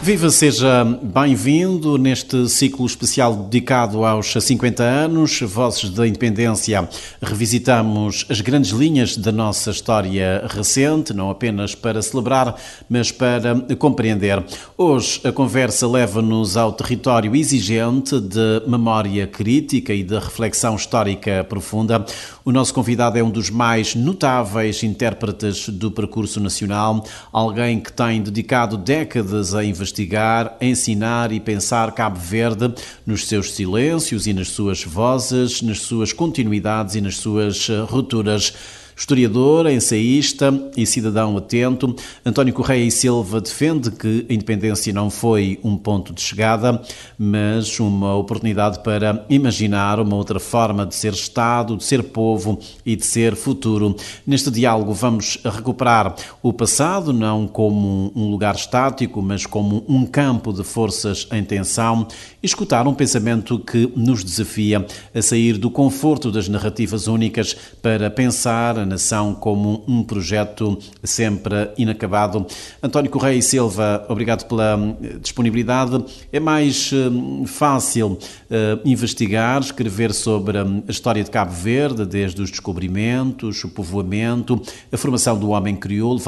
Viva, seja bem-vindo neste ciclo especial dedicado aos 50 anos, Vozes da Independência. Revisitamos as grandes linhas da nossa história recente, não apenas para celebrar, mas para compreender. Hoje a conversa leva-nos ao território exigente de memória crítica e de reflexão histórica profunda. O nosso convidado é um dos mais notáveis intérpretes do percurso nacional, alguém que tem dedicado décadas a investigar, ensinar e pensar Cabo Verde nos seus silêncios e nas suas vozes, nas suas continuidades e nas suas rupturas. Historiador, ensaísta e cidadão atento, António Correia e Silva defende que a independência não foi um ponto de chegada, mas uma oportunidade para imaginar uma outra forma de ser Estado, de ser povo e de ser futuro. Neste diálogo vamos recuperar o passado, não como um lugar estático, mas como um campo de forças em tensão, e escutar um pensamento que nos desafia a sair do conforto das narrativas únicas para pensar a nação como um projeto sempre inacabado. António Correia e Silva, obrigado pela disponibilidade. É mais fácil investigar, escrever sobre a história de Cabo Verde, desde os descobrimentos, o povoamento, a formação do homem crioulo,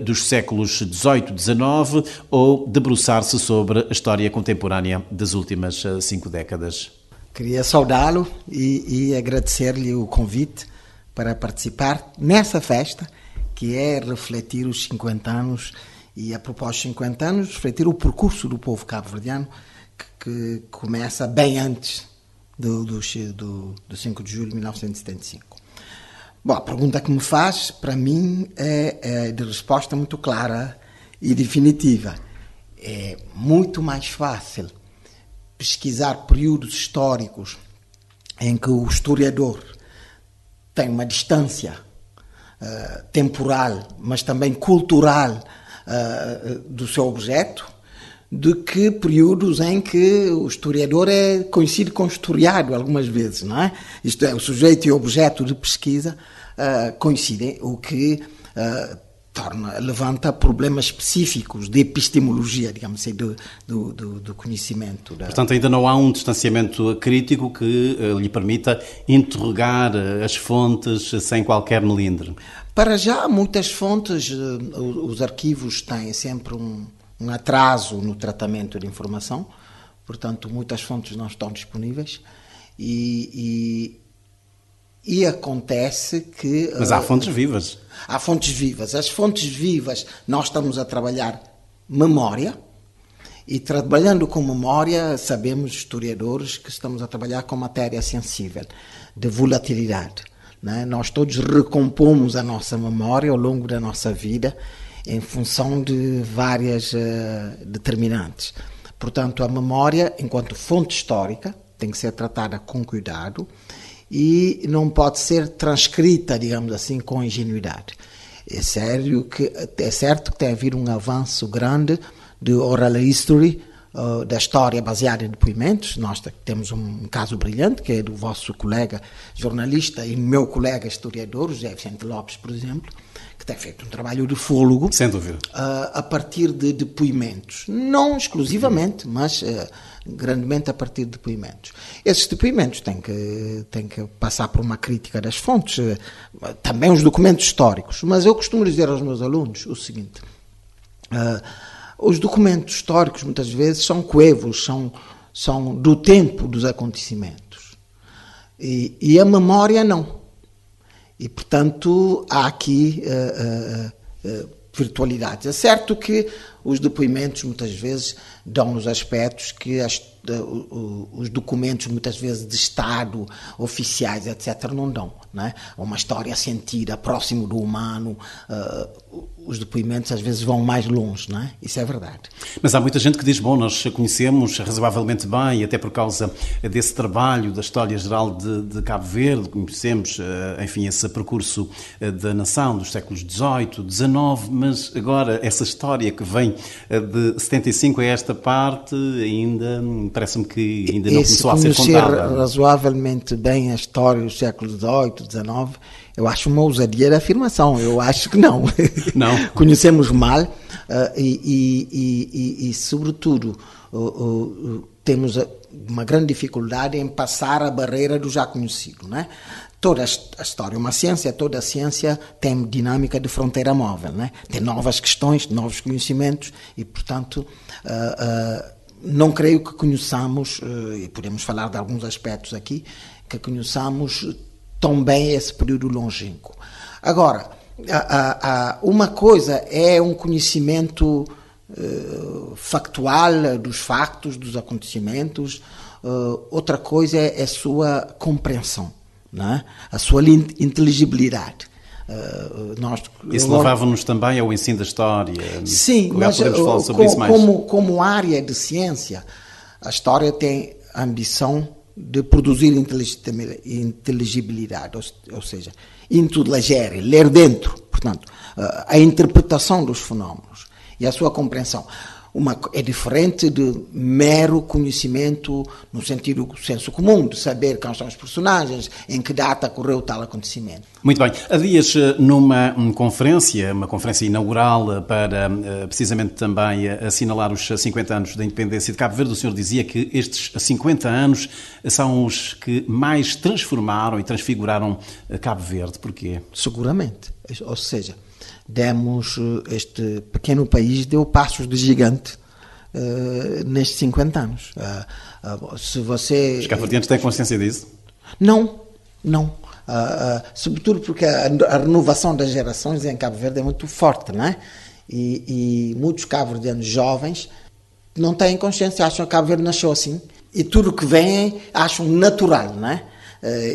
dos séculos XVIII, XIX, ou debruçar-se sobre a história contemporânea das últimas 5 décadas? Queria saudá-lo e agradecer-lhe o convite para participar nessa festa, que é refletir os 50 anos e, a propósito de 50 anos, refletir o percurso do povo cabo-verdiano, que começa bem antes do 5 de julho de 1975. Bom, a pergunta que me faz, para mim, é de resposta muito clara e definitiva. É muito mais fácil pesquisar períodos históricos em que o historiador tem uma distância temporal, mas também cultural do seu objeto, do que períodos em que o historiador coincide com o historiado algumas vezes, não é? Isto é, o sujeito e o objeto de pesquisa coincidem, o que levanta problemas específicos de epistemologia, digamos assim, do conhecimento. Portanto, ainda não há um distanciamento crítico que lhe permita interrogar as fontes sem qualquer melindre. Para já, muitas fontes, os arquivos têm sempre um atraso no tratamento de informação, portanto, muitas fontes não estão disponíveis e acontece que... Mas há fontes vivas. Há fontes vivas. As fontes vivas, nós estamos a trabalhar memória, e trabalhando com memória, sabemos, historiadores, que estamos a trabalhar com matéria sensível, de volatilidade. Né? Nós todos recompomos a nossa memória ao longo da nossa vida, em função de várias determinantes. Portanto, a memória, enquanto fonte histórica, tem que ser tratada com cuidado, e não pode ser transcrita, digamos assim, com ingenuidade. É certo que tem havido um avanço grande de oral history, da história baseada em depoimentos. Nós temos um caso brilhante, que é do vosso colega jornalista e meu colega historiador, José Vicente Lopes, por exemplo, que tem feito um trabalho de fôlego, sem dúvida, a partir de depoimentos. Não exclusivamente, mas grandemente a partir de depoimentos. Esses depoimentos têm que passar por uma crítica das fontes, também os documentos históricos. Mas eu costumo dizer aos meus alunos o seguinte: os documentos históricos muitas vezes são coevos, são do tempo dos acontecimentos. E a memória não. E, portanto, há aqui virtualidades. É certo que os depoimentos muitas vezes dão-nos aspectos que os documentos muitas vezes de Estado, oficiais, etc., não dão. Não é? Uma história sentida, próximo do humano, os depoimentos às vezes vão mais longe, não é? Isso é verdade. Mas há muita gente que diz, nós conhecemos razoavelmente bem, e até por causa desse trabalho da História Geral de Cabo Verde, conhecemos, enfim, esse percurso da nação dos séculos XVIII, XIX, mas agora essa história que vem de 75 a esta parte, ainda parece-me que ainda não começou a ser conhecer contada. razoavelmente bem a história do século XVIII, XIX, eu acho uma ousadia de afirmação. Eu acho que não. Não. Conhecemos mal sobretudo, temos uma grande dificuldade em passar a barreira do já conhecido, não é? Toda a história, toda a ciência tem dinâmica de fronteira móvel, né? Tem novas questões, novos conhecimentos e, portanto, não creio que conheçamos, e podemos falar de alguns aspectos aqui, que conheçamos tão bem esse período longínquo. Agora, uma coisa é um conhecimento factual dos factos, dos acontecimentos, outra coisa é a sua compreensão. Não é? A sua inteligibilidade. Isso levava-nos também ao ensino da história. Sim, mas podemos falar sobre isso mais. Como área de ciência, a história tem a ambição de produzir inteligibilidade, ou seja, intelligere, ler dentro, portanto, a interpretação dos fenómenos e a sua compreensão. É diferente de mero conhecimento no sentido do senso comum, de saber quem são os personagens, em que data ocorreu tal acontecimento. Muito bem. Há dias, numa conferência, uma conferência inaugural para precisamente também assinalar os 50 anos da independência de Cabo Verde, o senhor dizia que estes 50 anos são os que mais transformaram e transfiguraram Cabo Verde. Porquê? Seguramente. Ou seja, este pequeno país deu passos de gigante nestes 50 anos. Se você... Os cabo-verdianos têm consciência disso? Não. Sobretudo porque a renovação das gerações em Cabo Verde é muito forte, não é? E muitos cabo-verdianos jovens não têm consciência, acham que Cabo Verde nasceu assim e tudo que vem acham natural, não é?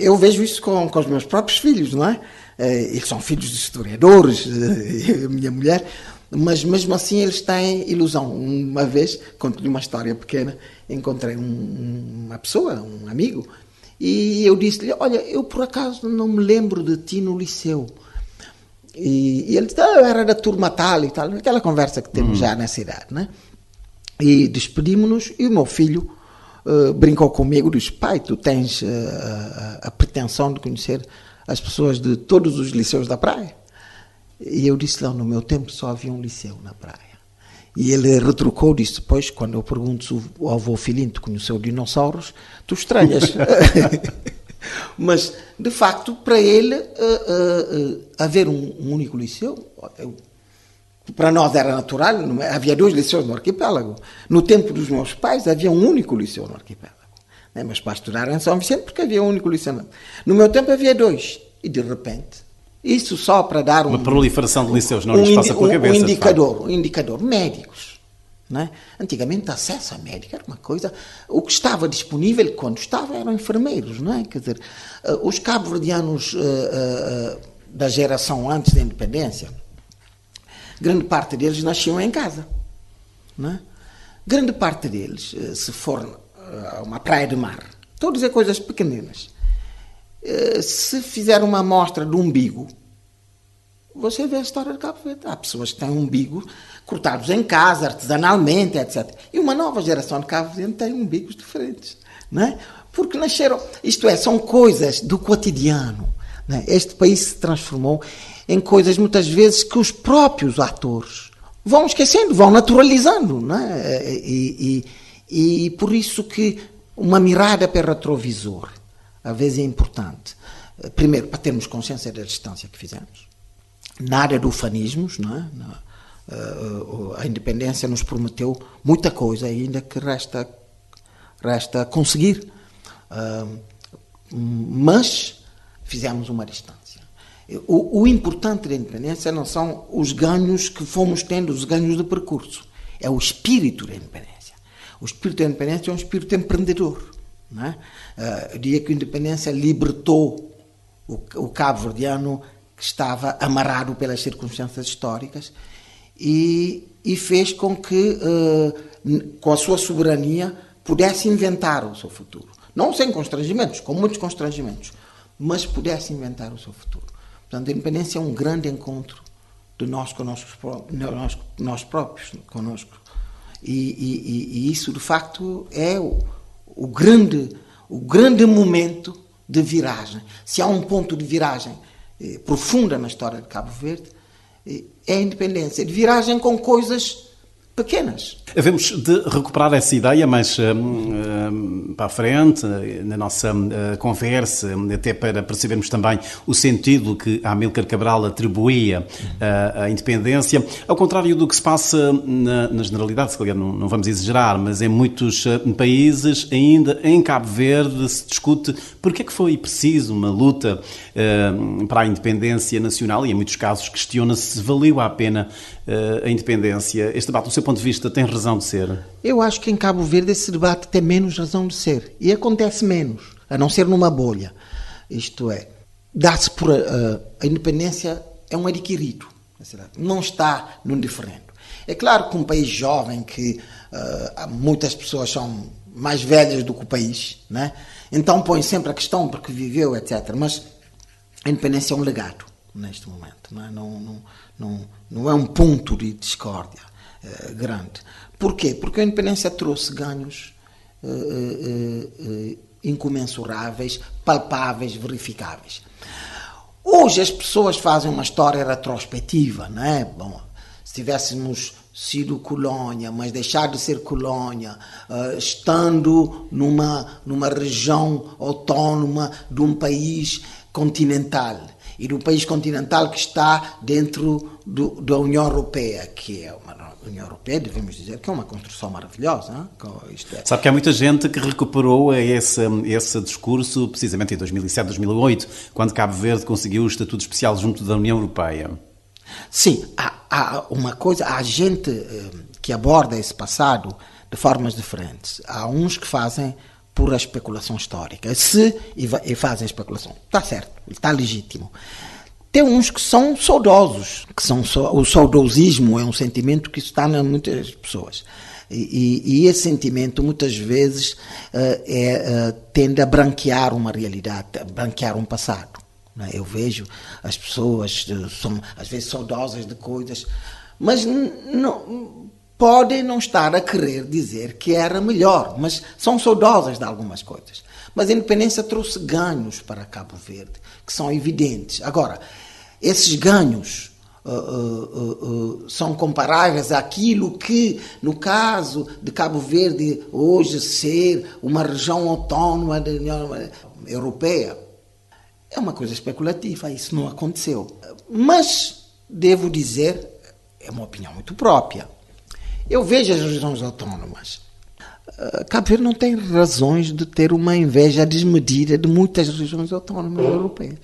Eu vejo isso com os meus próprios filhos, não é? Eles são filhos de historiadores, a minha mulher, mas mesmo assim eles têm ilusão. Uma vez, conto-lhe uma história pequena, encontrei uma pessoa, um amigo, e eu disse-lhe, olha, eu por acaso não me lembro de ti no liceu. E ele disse, eu era da turma tal e tal, aquela conversa que temos já nessa idade, né? E despedimos-nos e o meu filho brincou comigo, disse, pai, tu tens a pretensão de conhecer as pessoas de todos os liceus da praia? E eu disse, não, no meu tempo só havia um liceu na praia. E ele retrucou, disse, pois, quando eu pergunto se o avô Filhinho conheceu dinossauros, tu estranhas. Mas, de facto, para ele, haver um único liceu, para nós era natural, havia 2 liceus no arquipélago. No tempo dos meus pais, havia um único liceu no arquipélago. Mas para estudar em São Vicente, porque havia um único liceu. No meu tempo havia 2. E, de repente, isso só para dar uma proliferação de liceus, não lhes passa pela cabeça. Um indicador. Médicos. Não é? Antigamente, acesso a médico era uma coisa... O que estava disponível, quando estava, eram enfermeiros, não é? Quer dizer, os cabo-verdianos da geração antes da independência, grande parte deles nasciam em casa. Não é? Grande parte deles, se for a uma praia de mar, estou a dizer coisas pequeninas, se fizer uma amostra de umbigo, você vê a história de Cabo Verde. Há pessoas que têm umbigo cortados em casa, artesanalmente, etc. E uma nova geração de Cabo Verde tem umbigos diferentes. Não é? Porque nasceram... Isto é, são coisas do cotidiano. Não é? Este país se transformou em coisas, muitas vezes, que os próprios atores vão esquecendo, vão naturalizando. Não é? E por isso que uma mirada para retrovisor, às vezes, é importante. Primeiro, para termos consciência da distância que fizemos. Nada de ufanismos, não é? A independência nos prometeu muita coisa ainda que resta conseguir. Mas fizemos uma distância. O importante da independência não são os ganhos que fomos tendo, os ganhos de percurso. É o espírito da independência. O espírito da independência é um espírito empreendedor. Não é? Eu diria que a independência libertou o cabo-verdiano que estava amarrado pelas circunstâncias históricas e fez com que, com a sua soberania, pudesse inventar o seu futuro. Não sem constrangimentos, com muitos constrangimentos, mas pudesse inventar o seu futuro. Portanto, a independência é um grande encontro de nós conosco, nós próprios, conosco. E isso, de facto, é o grande momento de viragem. Se há um ponto de viragem profunda na história de Cabo Verde, é a independência. De viragem com coisas pequenas. Havemos de recuperar essa ideia mais para a frente, na nossa conversa, até para percebermos também o sentido que Amílcar Cabral atribuía à independência. Ao contrário do que se passa na generalidade, se calhar não vamos exagerar, mas em muitos países, ainda em Cabo Verde, se discute porque é que foi preciso uma luta para a independência nacional e, em muitos casos, questiona-se se valeu a pena a independência. Este debate, do seu ponto de vista, tem razão de ser? Eu acho que em Cabo Verde esse debate tem menos razão de ser. E acontece menos, a não ser numa bolha. Isto é, dá-se por a independência é um adquirido. Não está no diferente. É claro que um país jovem, que muitas pessoas são mais velhas do que o país, né? Então põe sempre a questão porque viveu, etc. Mas a independência é um legado neste momento. Não é um ponto de discórdia grande. Porquê? Porque a independência trouxe ganhos incomensuráveis, palpáveis, verificáveis. Hoje as pessoas fazem uma história retrospectiva, não é? Bom, se tivéssemos sido colónia, mas deixar de ser colónia, estando numa região autónoma de um país continental, e do país continental que está dentro da União Europeia, que é uma União Europeia, devemos dizer, que é uma construção maravilhosa. Isto é. Sabe que há muita gente que recuperou esse discurso precisamente em 2007, 2008, quando Cabo Verde conseguiu o estatuto especial junto da União Europeia. Sim, há uma coisa, há gente que aborda esse passado de formas diferentes. Há uns que fazem por a especulação histórica. E fazem a especulação. Está certo, está legítimo. Tem uns que são saudosos, o saudosismo é um sentimento que está em muitas pessoas. E esse sentimento, muitas vezes, tende a branquear uma realidade, a branquear um passado. Eu vejo as pessoas, são às vezes saudosas de coisas, mas podem não estar a querer dizer que era melhor, mas são saudosas de algumas coisas. Mas a independência trouxe ganhos para Cabo Verde, que são evidentes. Agora, esses ganhos são comparáveis àquilo que, no caso de Cabo Verde, hoje ser uma região autónoma da União Europeia. É uma coisa especulativa, isso não aconteceu. Mas, devo dizer, é uma opinião muito própria. Eu vejo as regiões autónomas. Cabo Verde não tem razões de ter uma inveja desmedida de muitas regiões autónomas europeias.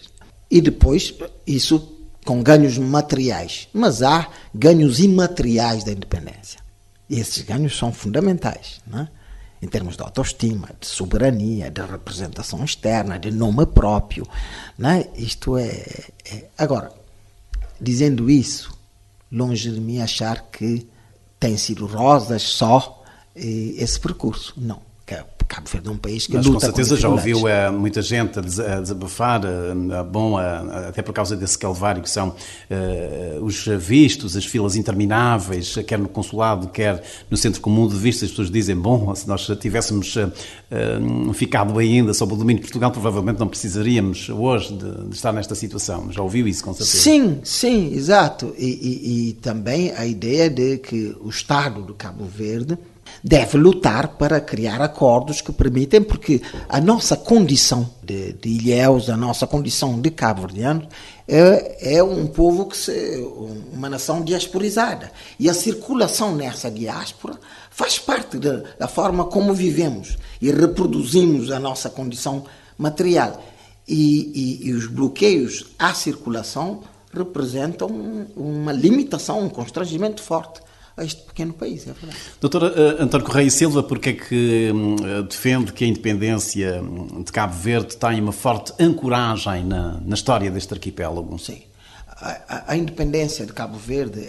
E depois, isso com ganhos materiais. Mas há ganhos imateriais da independência. E esses ganhos são fundamentais, não é? Em termos de autoestima, de soberania, de representação externa, de nome próprio. Não é? Isto Agora, dizendo isso, longe de mim achar que tem sido rosas só esse percurso. Não. Cabo Verde é um país que mas, luta com certeza já ouviu dificuldades. Muita gente a desabafar, até por causa desse calvário que são os vistos, as filas intermináveis, quer no consulado, quer no centro comum de vistas. As pessoas dizem, bom, se nós tivéssemos ficado ainda sob o domínio de Portugal, provavelmente não precisaríamos hoje de estar nesta situação. Já ouviu isso, com certeza? Sim, exato. E também a ideia de que o Estado de Cabo Verde deve lutar para criar acordos que permitem, porque a nossa condição de ilhéus, a nossa condição de cabo-verdianos, é um povo uma nação diasporizada. E a circulação nessa diáspora faz parte da forma como vivemos e reproduzimos a nossa condição material. E os bloqueios à circulação representam uma limitação, um constrangimento forte a este pequeno país, é verdade. Doutor António Correia e Silva, porque é que defende que a independência de Cabo Verde tem uma forte ancoragem na história deste arquipélago? Sim. A independência de Cabo Verde,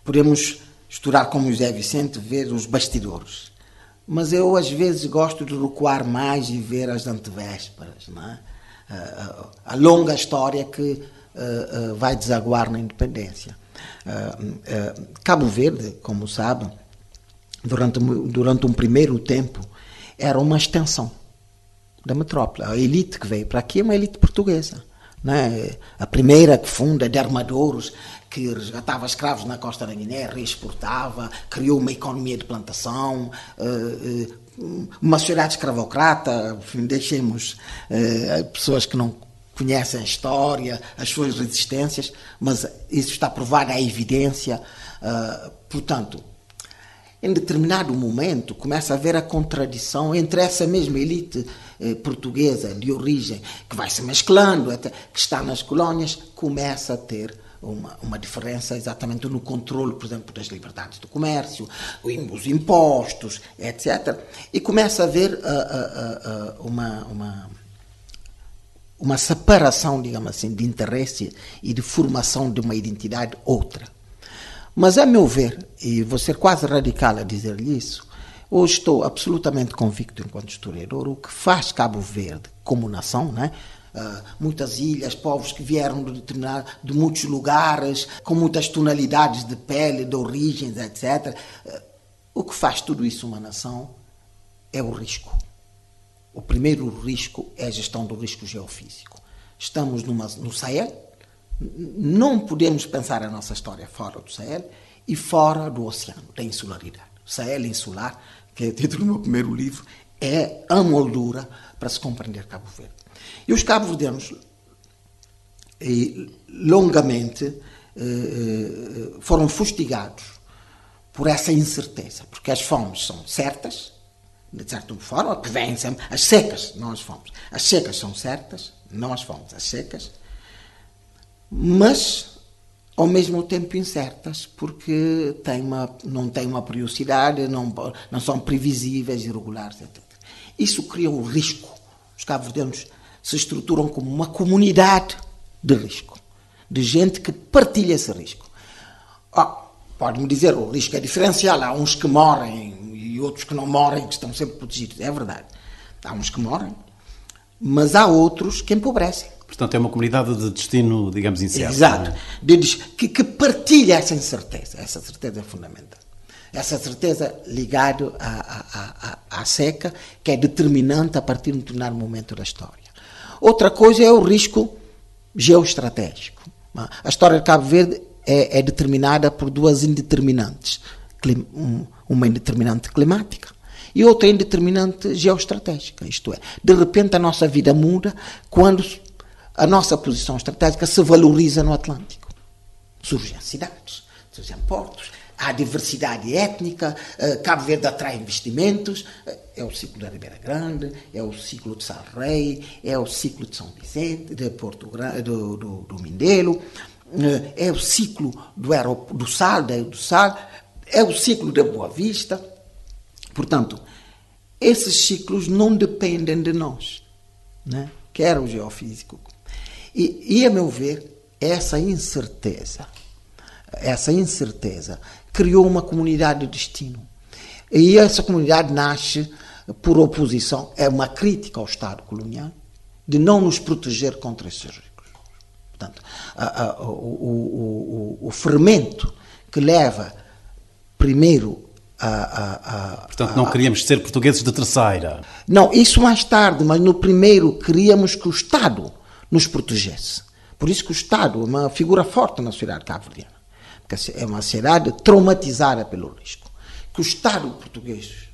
podemos estudar como José Vicente, ver os bastidores. Mas eu, às vezes, gosto de recuar mais e ver as antevésperas, não é? A longa história que vai desaguar na independência. Cabo Verde, como sabe, durante um primeiro tempo, era uma extensão da metrópole. A elite que veio para aqui é uma elite portuguesa. Né? A primeira que funda de armadores, que resgatava escravos na costa da Guiné, reexportava, criou uma economia de plantação, uma sociedade escravocrata. Deixemos pessoas que não conhecem a história, as suas resistências, mas isso está provado à evidência. Portanto, em determinado momento começa a haver a contradição entre essa mesma elite portuguesa de origem, que vai se mesclando, até, que está nas colónias, começa a ter uma diferença exatamente no controle, por exemplo, das liberdades do comércio, os impostos, etc. E começa a haver uma separação, digamos assim, de interesse e de formação de uma identidade outra. Mas, a meu ver, e vou ser quase radical a dizer-lhe isso, hoje estou absolutamente convicto, enquanto historiador, o que faz Cabo Verde como nação, né? Muitas ilhas, povos que vieram de muitos lugares, com muitas tonalidades de pele, de origens, etc. O que faz tudo isso uma nação é o risco. O primeiro risco é a gestão do risco geofísico. Estamos no Sahel, não podemos pensar a nossa história fora do Sahel e fora do oceano, da insularidade. O Sahel insular, que é o título do meu primeiro livro, é a moldura para se compreender Cabo Verde. E os cabo-verdianos, longamente, foram fustigados por essa incerteza, porque as fomes são certas, de certa forma, que vêm sempre, as secas, não as fomes. As secas são certas, não as fomes, as secas, mas ao mesmo tempo incertas, porque não têm uma periodicidade, não são previsíveis, irregulares, etc. Isso cria um risco. Os cabo-verdianos se estruturam como uma comunidade de risco, de gente que partilha esse risco. Pode-me dizer, o risco é diferencial, há uns que morrem e outros que não morrem, que estão sempre protegidos. É verdade. Há uns que morrem, mas há outros que empobrecem. Portanto, é uma comunidade de destino, digamos, incerto. Exato. Que partilha essa incerteza. Essa certeza é fundamental. Essa certeza ligada à seca, que é determinante a partir de um determinado momento da história. Outra coisa é o risco geoestratégico. A história de Cabo Verde é determinada por duas indeterminantes. Uma indeterminante climática e outra indeterminante geoestratégica. Isto é, de repente a nossa vida muda quando a nossa posição estratégica se valoriza no Atlântico. Surgem cidades, surgem portos, há diversidade étnica, Cabo Verde atrai investimentos, é o ciclo da Ribeira Grande, é o ciclo de Sal Rei, é o ciclo de São Vicente, de Porto Grande, do Mindelo, é o ciclo do Sal, é o ciclo da Boa Vista. Portanto, esses ciclos não dependem de nós, né? Quer o geofísico. E, a meu ver, essa incerteza criou uma comunidade de destino. E essa comunidade nasce por oposição, é uma crítica ao Estado colonial, de não nos proteger contra esses riscos. Portanto, o fermento que leva primeiro Portanto, não queríamos ser portugueses de terceira. Não, isso mais tarde, mas no primeiro queríamos que o Estado nos protegesse. Por isso que o Estado é uma figura forte na sociedade cabo-verdiana. Porque é uma sociedade traumatizada pelo risco. Que o Estado português...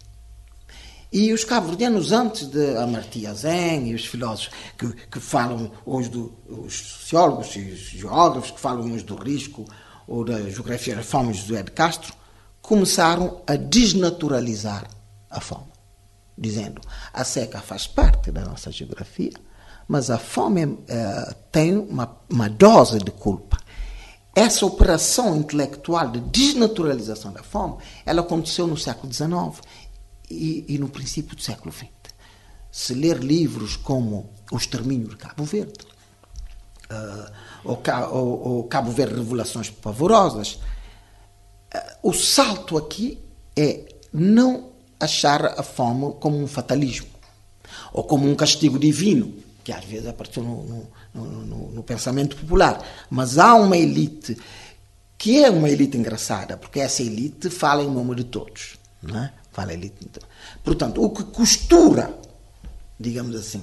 E os cabo-verdianos, antes de Amartya Sen e os filósofos que falam hoje, os sociólogos e os geógrafos que falam hoje do risco ou da geografia da fome, José de Castro, começaram a desnaturalizar a fome, dizendo a seca faz parte da nossa geografia, mas a fome tem uma dose de culpa. Essa operação intelectual de desnaturalização da fome, ela aconteceu no século XIX e no princípio do século XX. Se ler livros como O Extermínio de Cabo Verde, ou Cabo Verde Revelações Pavorosas, o salto aqui é não achar a fome como um fatalismo ou como um castigo divino, que às vezes apareceu no pensamento popular. Mas há uma elite que é uma elite engraçada, porque essa elite fala em nome de todos, não é? Fala elite. Portanto, o que costura, digamos assim,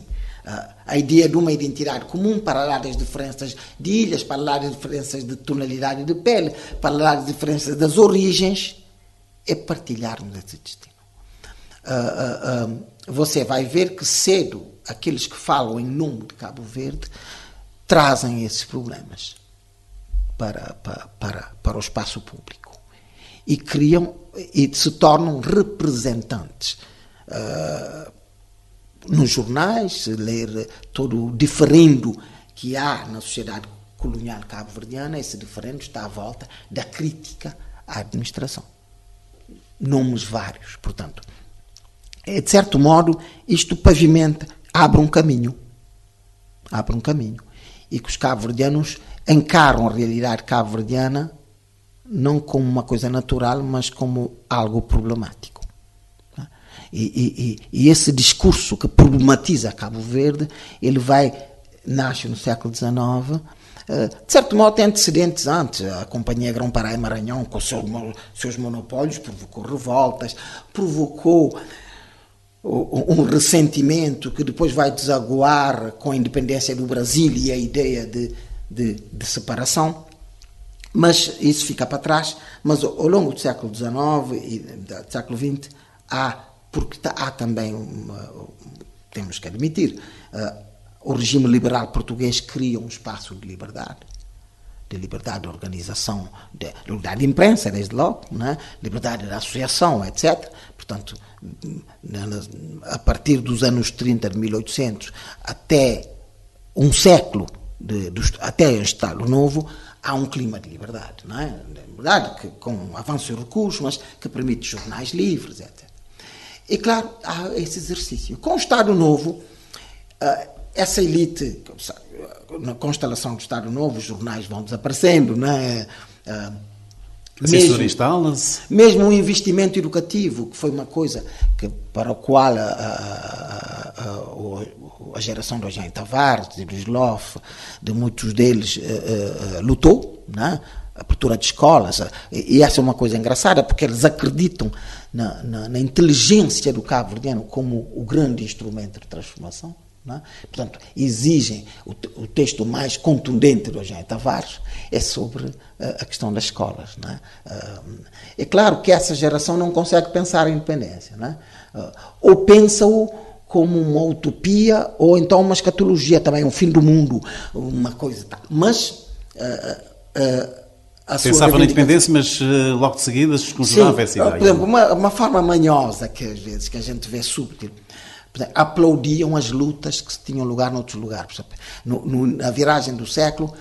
a ideia de uma identidade comum para lá das diferenças de ilhas, para lá das diferenças de tonalidade de pele, para lá das diferenças das origens, é partilharmos esse destino. Você vai ver que cedo aqueles que falam em nome de Cabo Verde trazem esses problemas para o espaço público e criam e se tornam representantes nos jornais, se ler todo o diferendo que há na sociedade colonial cabo-verdiana. Esse diferendo está à volta da crítica à administração. Nomes vários, portanto. De certo modo, isto pavimenta, abre um caminho. Abre um caminho. E que os cabo-verdianos encaram a realidade cabo-verdiana não como uma coisa natural, mas como algo problemático. E esse discurso que problematiza Cabo Verde, ele nasce no século XIX, de certo modo tem antecedentes antes. A Companhia Grão-Pará e Maranhão, com seus monopólios, provocou revoltas, provocou um ressentimento que depois vai desaguar com a independência do Brasil e a ideia de separação, mas isso fica para trás. Mas ao longo do século XIX e do século XX porque há também, temos que admitir, o regime liberal português cria um espaço de liberdade de organização, de liberdade de imprensa, desde logo, né? Liberdade de associação, etc. Portanto, a partir dos anos 30 de 1800 até um século, até o Estado Novo, há um clima de liberdade, não é? Liberdade que, com avanços e recursos, mas que permite jornais livres, etc. E, claro, há esse exercício. Com o Estado Novo, essa elite, na constelação do Estado Novo, os jornais vão desaparecendo, não é? A censura instala-se. Mesmo o investimento educativo, que foi uma coisa para o qual a geração do Eugênio Tavares, de Luís Loff, de muitos deles, lutou, não é? Abertura de escolas, e essa é uma coisa engraçada, porque eles acreditam na inteligência do cabo-verdiano como o grande instrumento de transformação. Não é? Portanto, exigem o texto mais contundente do Eugênio Tavares é sobre a questão das escolas. Não é? É claro que essa geração não consegue pensar a independência, não é? Ou pensa-o como uma utopia, ou então uma escatologia também, um fim do mundo, uma coisa tal. Mas pensava na independência, mas logo de seguida se desconjurava essa ideia. Por exemplo, uma forma manhosa que às vezes que a gente vê súbito, aplaudiam as lutas que tinham lugar noutros lugares. Na viragem do século,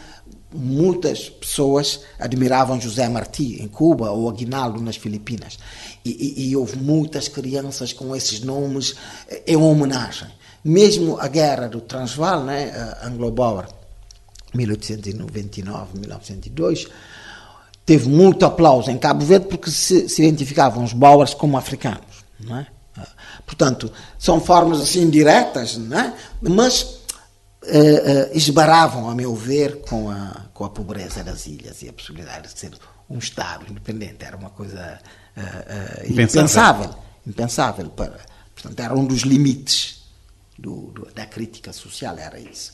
muitas pessoas admiravam José Martí em Cuba ou Aguinaldo nas Filipinas. E houve muitas crianças com esses nomes em homenagem. Mesmo a Guerra do Transvaal, né, Anglo-Boer, 1899-1902, teve muito aplauso em Cabo Verde porque se identificavam os Boers como africanos, não é? Portanto, são formas assim diretas, não é? Mas esbaravam, a meu ver, com a pobreza das ilhas e a possibilidade de ser um Estado independente. Era uma coisa impensável. Portanto, era um dos limites da crítica social, era isso.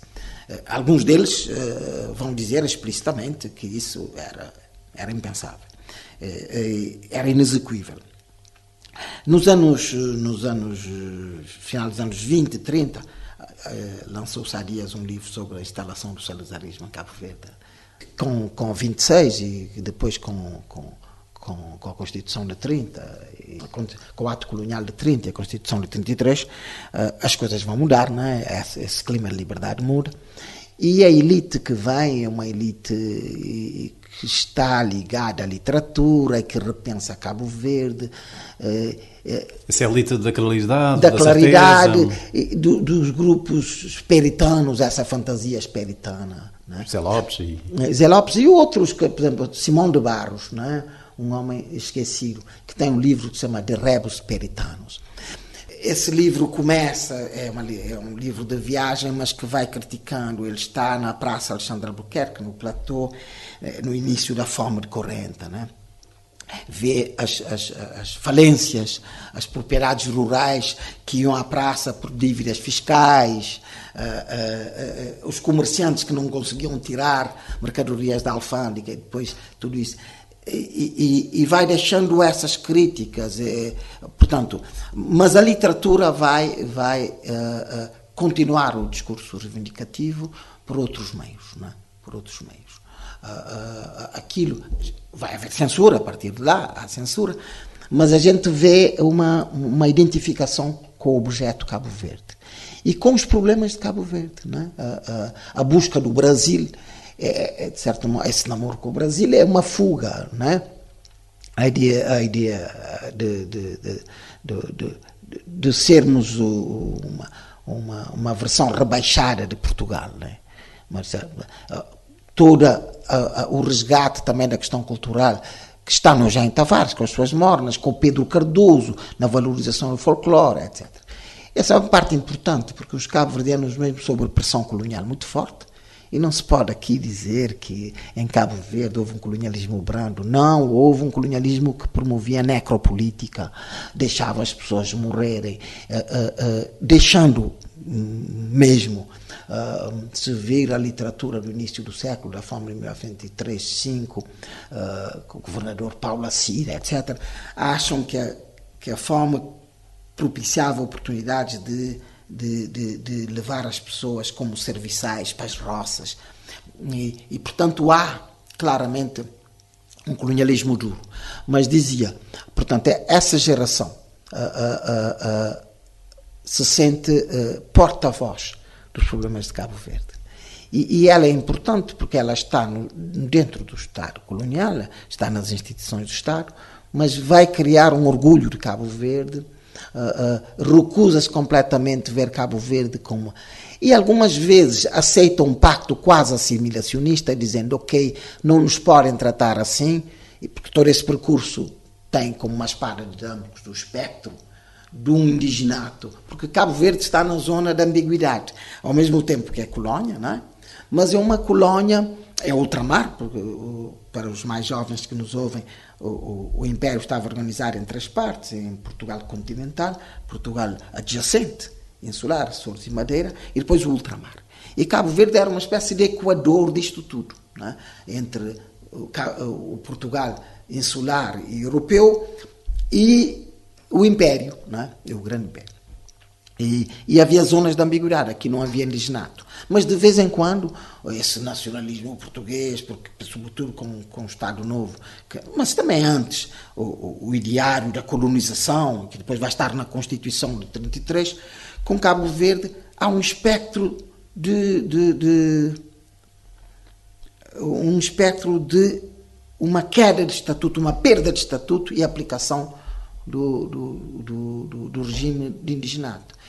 Alguns deles vão dizer explicitamente que isso era impensável, era inexequível. Nos anos final dos anos 20 e 30, lançou-se há dias um livro sobre a instalação do salazarismo em Cabo Verde, com 26 e depois com a Constituição de 30, com o ato colonial de 30 e a Constituição de 33, as coisas vão mudar, não é? Esse clima de liberdade muda. E a elite que vem é uma elite que está ligada à literatura e que repensa Cabo Verde. Essa é a elite da claridade, da claridade, dos grupos esperitanos, essa fantasia esperitana. Né? Zé Lopes e outros, por exemplo, Simão de Barros, né? Um homem esquecido, que tem um livro que se chama De Rebus Peritanos. esse livro começa, é um livro de viagem, mas que vai criticando. Ele está na Praça Alexandre Albuquerque, no platô, no início da fome de 40, né? Vê as falências, as propriedades rurais que iam à praça por dívidas fiscais, os comerciantes que não conseguiam tirar mercadorias da alfândega, e depois tudo isso. E vai deixando essas críticas, portanto, mas a literatura vai continuar o discurso reivindicativo por outros meios, não é? Por outros meios. Aquilo vai haver censura a partir de lá, há censura, mas a gente vê uma identificação com o objeto Cabo Verde e com os problemas de Cabo Verde, né? A busca do Brasil, de certo modo, esse namoro com o Brasil é uma fuga, né? A ideia de sermos uma versão rebaixada de Portugal, né? Mas o resgate também da questão cultural que está no Jaime Tavares, com as suas mornas, com o Pedro Cardoso, na valorização do folclore, etc. Essa é uma parte importante, porque os cabo-verdianos mesmo sob pressão colonial muito forte, e não se pode aqui dizer que em Cabo Verde houve um colonialismo brando. Não, houve um colonialismo que promovia a necropolítica, deixava as pessoas morrerem, deixando mesmo, se vir a literatura do início do século, da fome de 1903-5, com o governador Paulo Assira, etc., acham que a fome propiciava oportunidades de levar as pessoas como serviçais para as roças. E, portanto, há claramente um colonialismo duro. Mas dizia, portanto, essa geração se sente porta-voz dos problemas de Cabo Verde. E ela é importante porque ela está dentro do Estado colonial, está nas instituições do Estado, mas vai criar um orgulho de Cabo Verde, recusa-se completamente ver Cabo Verde como... E algumas vezes aceita um pacto quase assimilacionista, dizendo, ok, não nos podem tratar assim, e porque todo esse percurso tem como uma espada de Damocles do espectro de um indigenato, porque Cabo Verde está na zona da ambiguidade, ao mesmo tempo que é colónia, não é? Mas é uma colónia, é ultramar, porque, para os mais jovens que nos ouvem, o Império estava organizado em 3 partes, em Portugal continental, Portugal adjacente, insular, Açores e Madeira, e depois o ultramar. E Cabo Verde era uma espécie de equador disto tudo, não é? Entre o Portugal insular e europeu e o Império, não é? O Grande Império. E havia zonas de ambiguidade, aqui não havia indigenato. Mas de vez em quando, esse nacionalismo português, porque, sobretudo com o Estado Novo, mas também antes, o ideário da colonização, que depois vai estar na Constituição de 33, com Cabo Verde há um espectro de uma queda de estatuto, uma perda de estatuto e aplicação do regime de indigenato.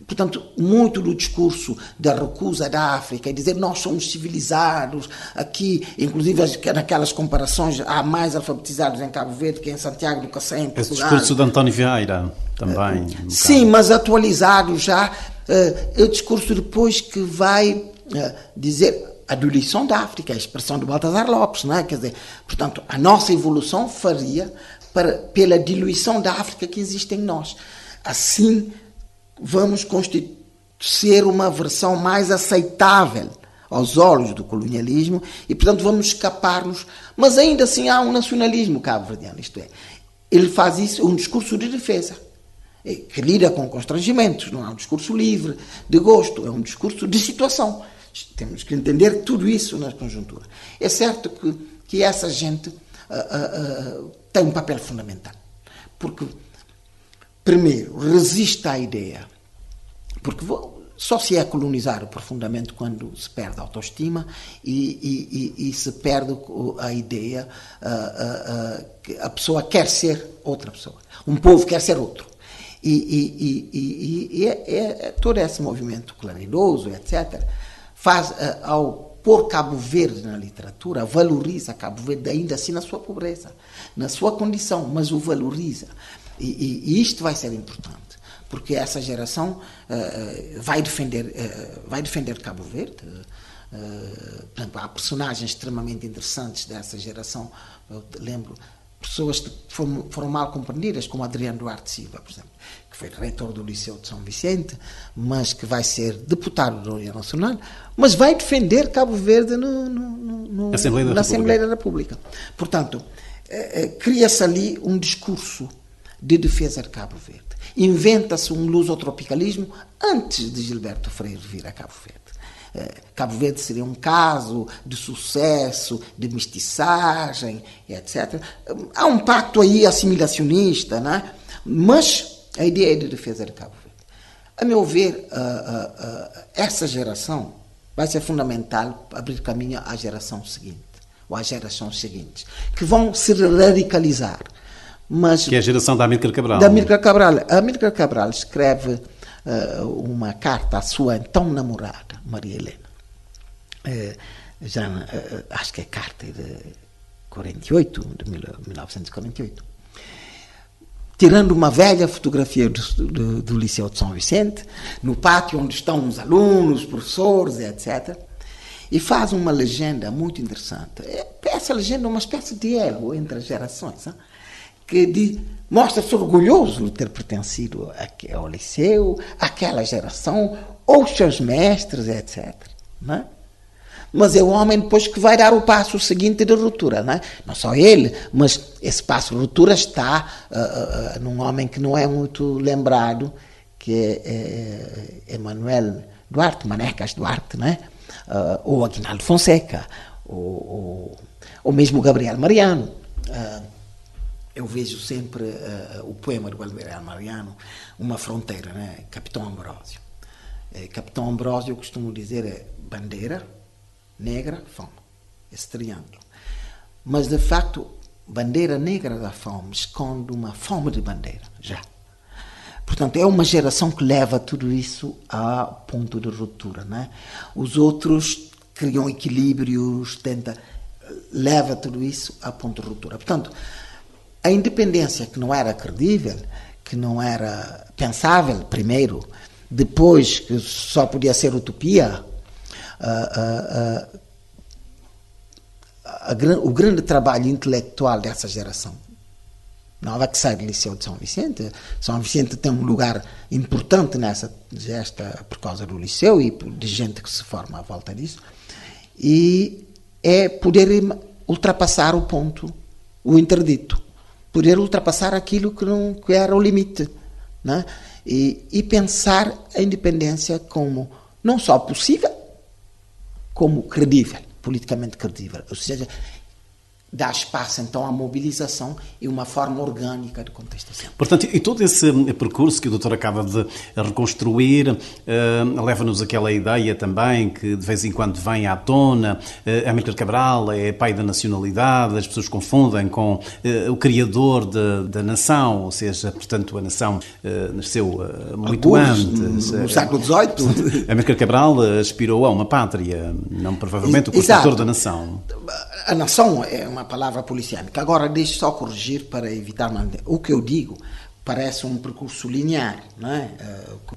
Portanto, muito do discurso da recusa da África, e dizer nós somos civilizados, aqui, inclusive naquelas comparações, há mais alfabetizados em Cabo Verde que em Santiago do Cacém, em Portugal. Esse discurso de António Vieira também. Sim, mas atualizado já, é o discurso depois que vai dizer a diluição da África, a expressão de Baltasar Lopes, não é? Quer dizer, portanto, a nossa evolução faria pela diluição da África que existe em nós. Assim, vamos ser uma versão mais aceitável aos olhos do colonialismo e, portanto, vamos escapar-nos. Mas ainda assim há um nacionalismo cabo-verdiano, isto é, ele faz isso, um discurso de defesa, que lida com constrangimentos, não é um discurso livre, de gosto, é um discurso de situação. Temos que entender tudo isso na conjuntura. É certo que essa gente tem um papel fundamental, porque, primeiro, resiste à ideia, porque só se é colonizado profundamente quando se perde a autoestima e se perde a ideia que a pessoa quer ser outra pessoa, um povo quer ser outro. Todo esse movimento claridoso, etc., faz, ao pôr Cabo Verde na literatura, valoriza Cabo Verde ainda assim na sua pobreza, na sua condição, mas o valoriza. E isto vai ser importante, porque essa geração vai defender Cabo Verde. Por exemplo, há personagens extremamente interessantes dessa geração. Eu lembro pessoas que foram mal compreendidas, como Adriano Duarte Silva, por exemplo, que foi reitor do Liceu de São Vicente, mas que vai ser deputado da União Nacional, mas vai defender Cabo Verde na Assembleia da República. Portanto, cria-se ali um discurso de defesa de Cabo Verde. Inventa-se um lusotropicalismo antes de Gilberto Freire vir a Cabo Verde. Cabo Verde seria um caso de sucesso, de mestiçagem, etc. Há um pacto aí assimilacionista, né? Mas a ideia é de defesa de Cabo Verde. A meu ver, essa geração vai ser fundamental para abrir caminho à geração seguinte, ou às gerações seguintes, que vão se radicalizar. Mas, que é a geração da Amílcar Cabral. Da Amílcar Cabral. A Amílcar Cabral escreve uma carta à sua então namorada, Maria Helena. Acho que é carta de 1948. Tirando uma velha fotografia do Liceu de São Vicente, no pátio onde estão os alunos, os professores, etc., e faz uma legenda muito interessante. Essa legenda é uma espécie de elo entre as gerações, que mostra-se orgulhoso de ter pertencido ao Liceu, àquela geração, aos seus mestres, etc. Não é? Mas é o homem depois que vai dar o passo seguinte de ruptura. Não é? Não só ele, mas esse passo de ruptura está num homem que não é muito lembrado, que é Emanuel Duarte, Manecas Duarte, não é? Ou Aguinaldo Fonseca, ou mesmo Gabriel Mariano. Eu vejo sempre o poema de Gabriel Mariano, Uma Fronteira, né? Capitão Ambrósio. Capitão Ambrósio, eu costumo dizer, é bandeira, negra, fome. Esse triângulo. Mas, de facto, bandeira negra da fome esconde uma fome de bandeira, já. Portanto, é uma geração que leva tudo isso a ponto de ruptura, né? Os outros criam equilíbrios, leva tudo isso a ponto de ruptura. Portanto, a independência que não era credível, que não era pensável, primeiro, depois que só podia ser utopia, o grande trabalho intelectual dessa geração nova que sai do Liceu de São Vicente. São Vicente tem um lugar importante nessa gesta por causa do Liceu e de gente que se forma à volta disso, e é poder ultrapassar o ponto, o interdito, poder ultrapassar aquilo que era o limite, né? E pensar a independência como não só possível, como credível, politicamente credível. Ou seja, dá espaço então à mobilização e uma forma orgânica de contestação. Portanto, e todo esse percurso que o doutor acaba de reconstruir leva-nos àquela ideia também que de vez em quando vem à tona. Amílcar Cabral é pai da nacionalidade, as pessoas confundem com o criador da nação, ou seja, portanto a nação nasceu muito antes. No século XVIII. Amílcar Cabral aspirou a uma pátria, não provavelmente o construtor da nação. A nação é uma palavra policiânica. Agora, deixe só corrigir para evitar... O que eu digo parece um percurso linear, não é?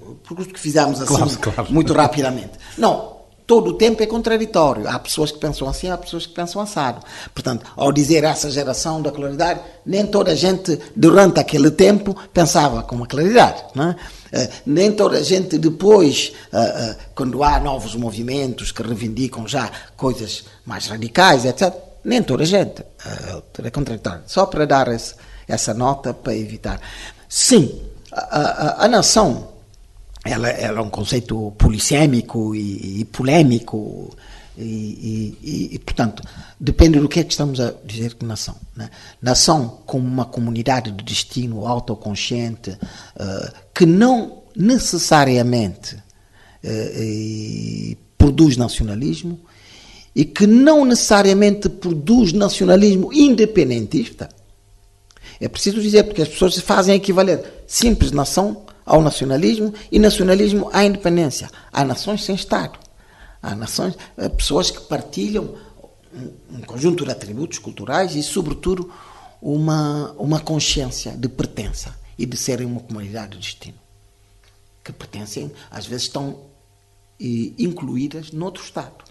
O percurso que fizemos assim, claro. Muito rapidamente. Não, todo o tempo é contraditório. Há pessoas que pensam assim, há pessoas que pensam assado. Portanto, ao dizer essa geração da claridade, nem toda a gente, durante aquele tempo, pensava com a claridade, não é? Nem toda a gente depois, quando há novos movimentos que reivindicam já coisas mais radicais, etc., nem toda a gente. É contraditório. Só para dar essa nota, para evitar. Sim, a nação, ela é um conceito polissêmico e polêmico e, portanto, depende do que é que estamos a dizer que nação. Né? Nação como uma comunidade de destino autoconsciente que não necessariamente produz nacionalismo e que não necessariamente produz nacionalismo independentista. É preciso dizer, porque as pessoas fazem equivaler simples nação ao nacionalismo e nacionalismo à independência. Há nações sem Estado. Há nações, pessoas que partilham um conjunto de atributos culturais e, sobretudo, uma consciência de pertença. e de serem uma comunidade de destino, que pertencem, às vezes estão incluídas noutro Estado.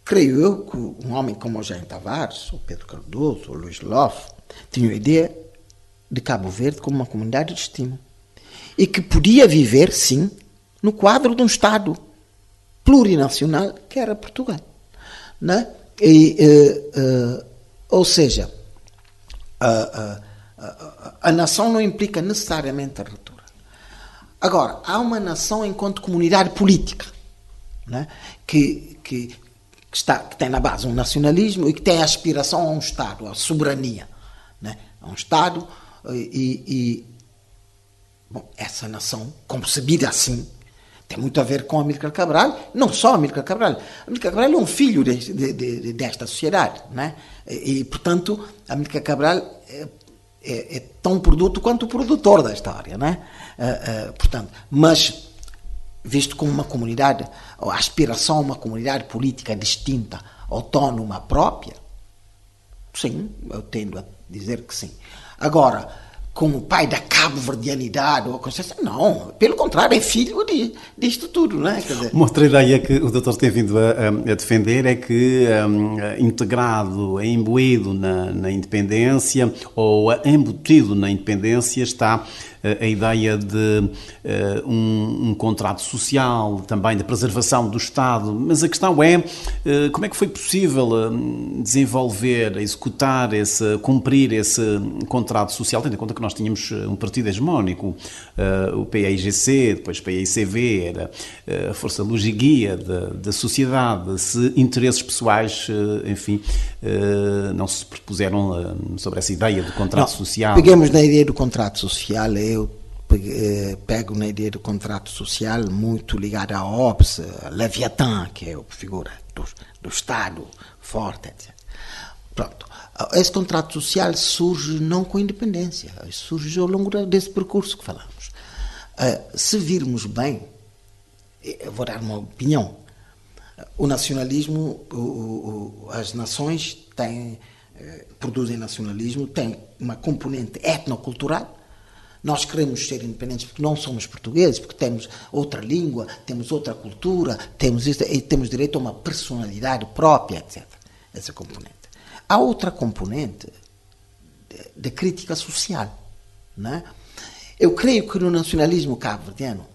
Creio eu que um homem como o Eugênio Tavares, o Pedro Cardoso, o Luís Loff, tinham a ideia de Cabo Verde como uma comunidade de destino e que podia viver, sim, no quadro de um Estado plurinacional que era Portugal. Né? Ou seja, a nação não implica necessariamente a ruptura. Agora, há uma nação enquanto comunidade política, né? que tem na base um nacionalismo e que tem a aspiração a um Estado, a soberania, né? A um Estado bom, essa nação, concebida assim, tem muito a ver com Amílcar Cabral, não só Amílcar Cabral. Amílcar Cabral é um filho desta sociedade, né? E, portanto, Amílcar Cabral é tão produto quanto o produtor da história, né? Portanto, mas visto como uma comunidade, a aspiração a uma comunidade política distinta, autónoma, própria, sim, eu tendo a dizer que sim. Agora, como pai da cabo-verdianidade, ou coisa assim, não, pelo contrário, é filho disto tudo, não é? Quer dizer, uma outra ideia que o doutor tem vindo a defender é que integrado, imbuído na independência ou embutido na independência está a ideia de um contrato social, também da preservação do Estado, mas a questão é como é que foi possível desenvolver, executar, cumprir esse contrato social, tendo em conta que nós tínhamos um partido hegemónico, o PAIGC, depois PAICV, era a força luz e guia da sociedade, se interesses pessoais, enfim, não se propuseram sobre essa ideia do contrato social. Peguemos na ideia do contrato social, eu pego na ideia do contrato social muito ligada à OPS, a Leviatã, que é a figura do Estado forte, etc. Pronto. Esse contrato social surge não com a independência, surge ao longo desse percurso que falamos. Se virmos bem, eu vou dar uma opinião, o nacionalismo, as nações produzem nacionalismo, tem uma componente etnocultural. Nós queremos ser independentes porque não somos portugueses, porque temos outra língua, temos outra cultura, temos isso, e temos direito a uma personalidade própria, etc. Essa componente. Há outra componente de crítica social, né? Eu creio que no nacionalismo cabo-verdiano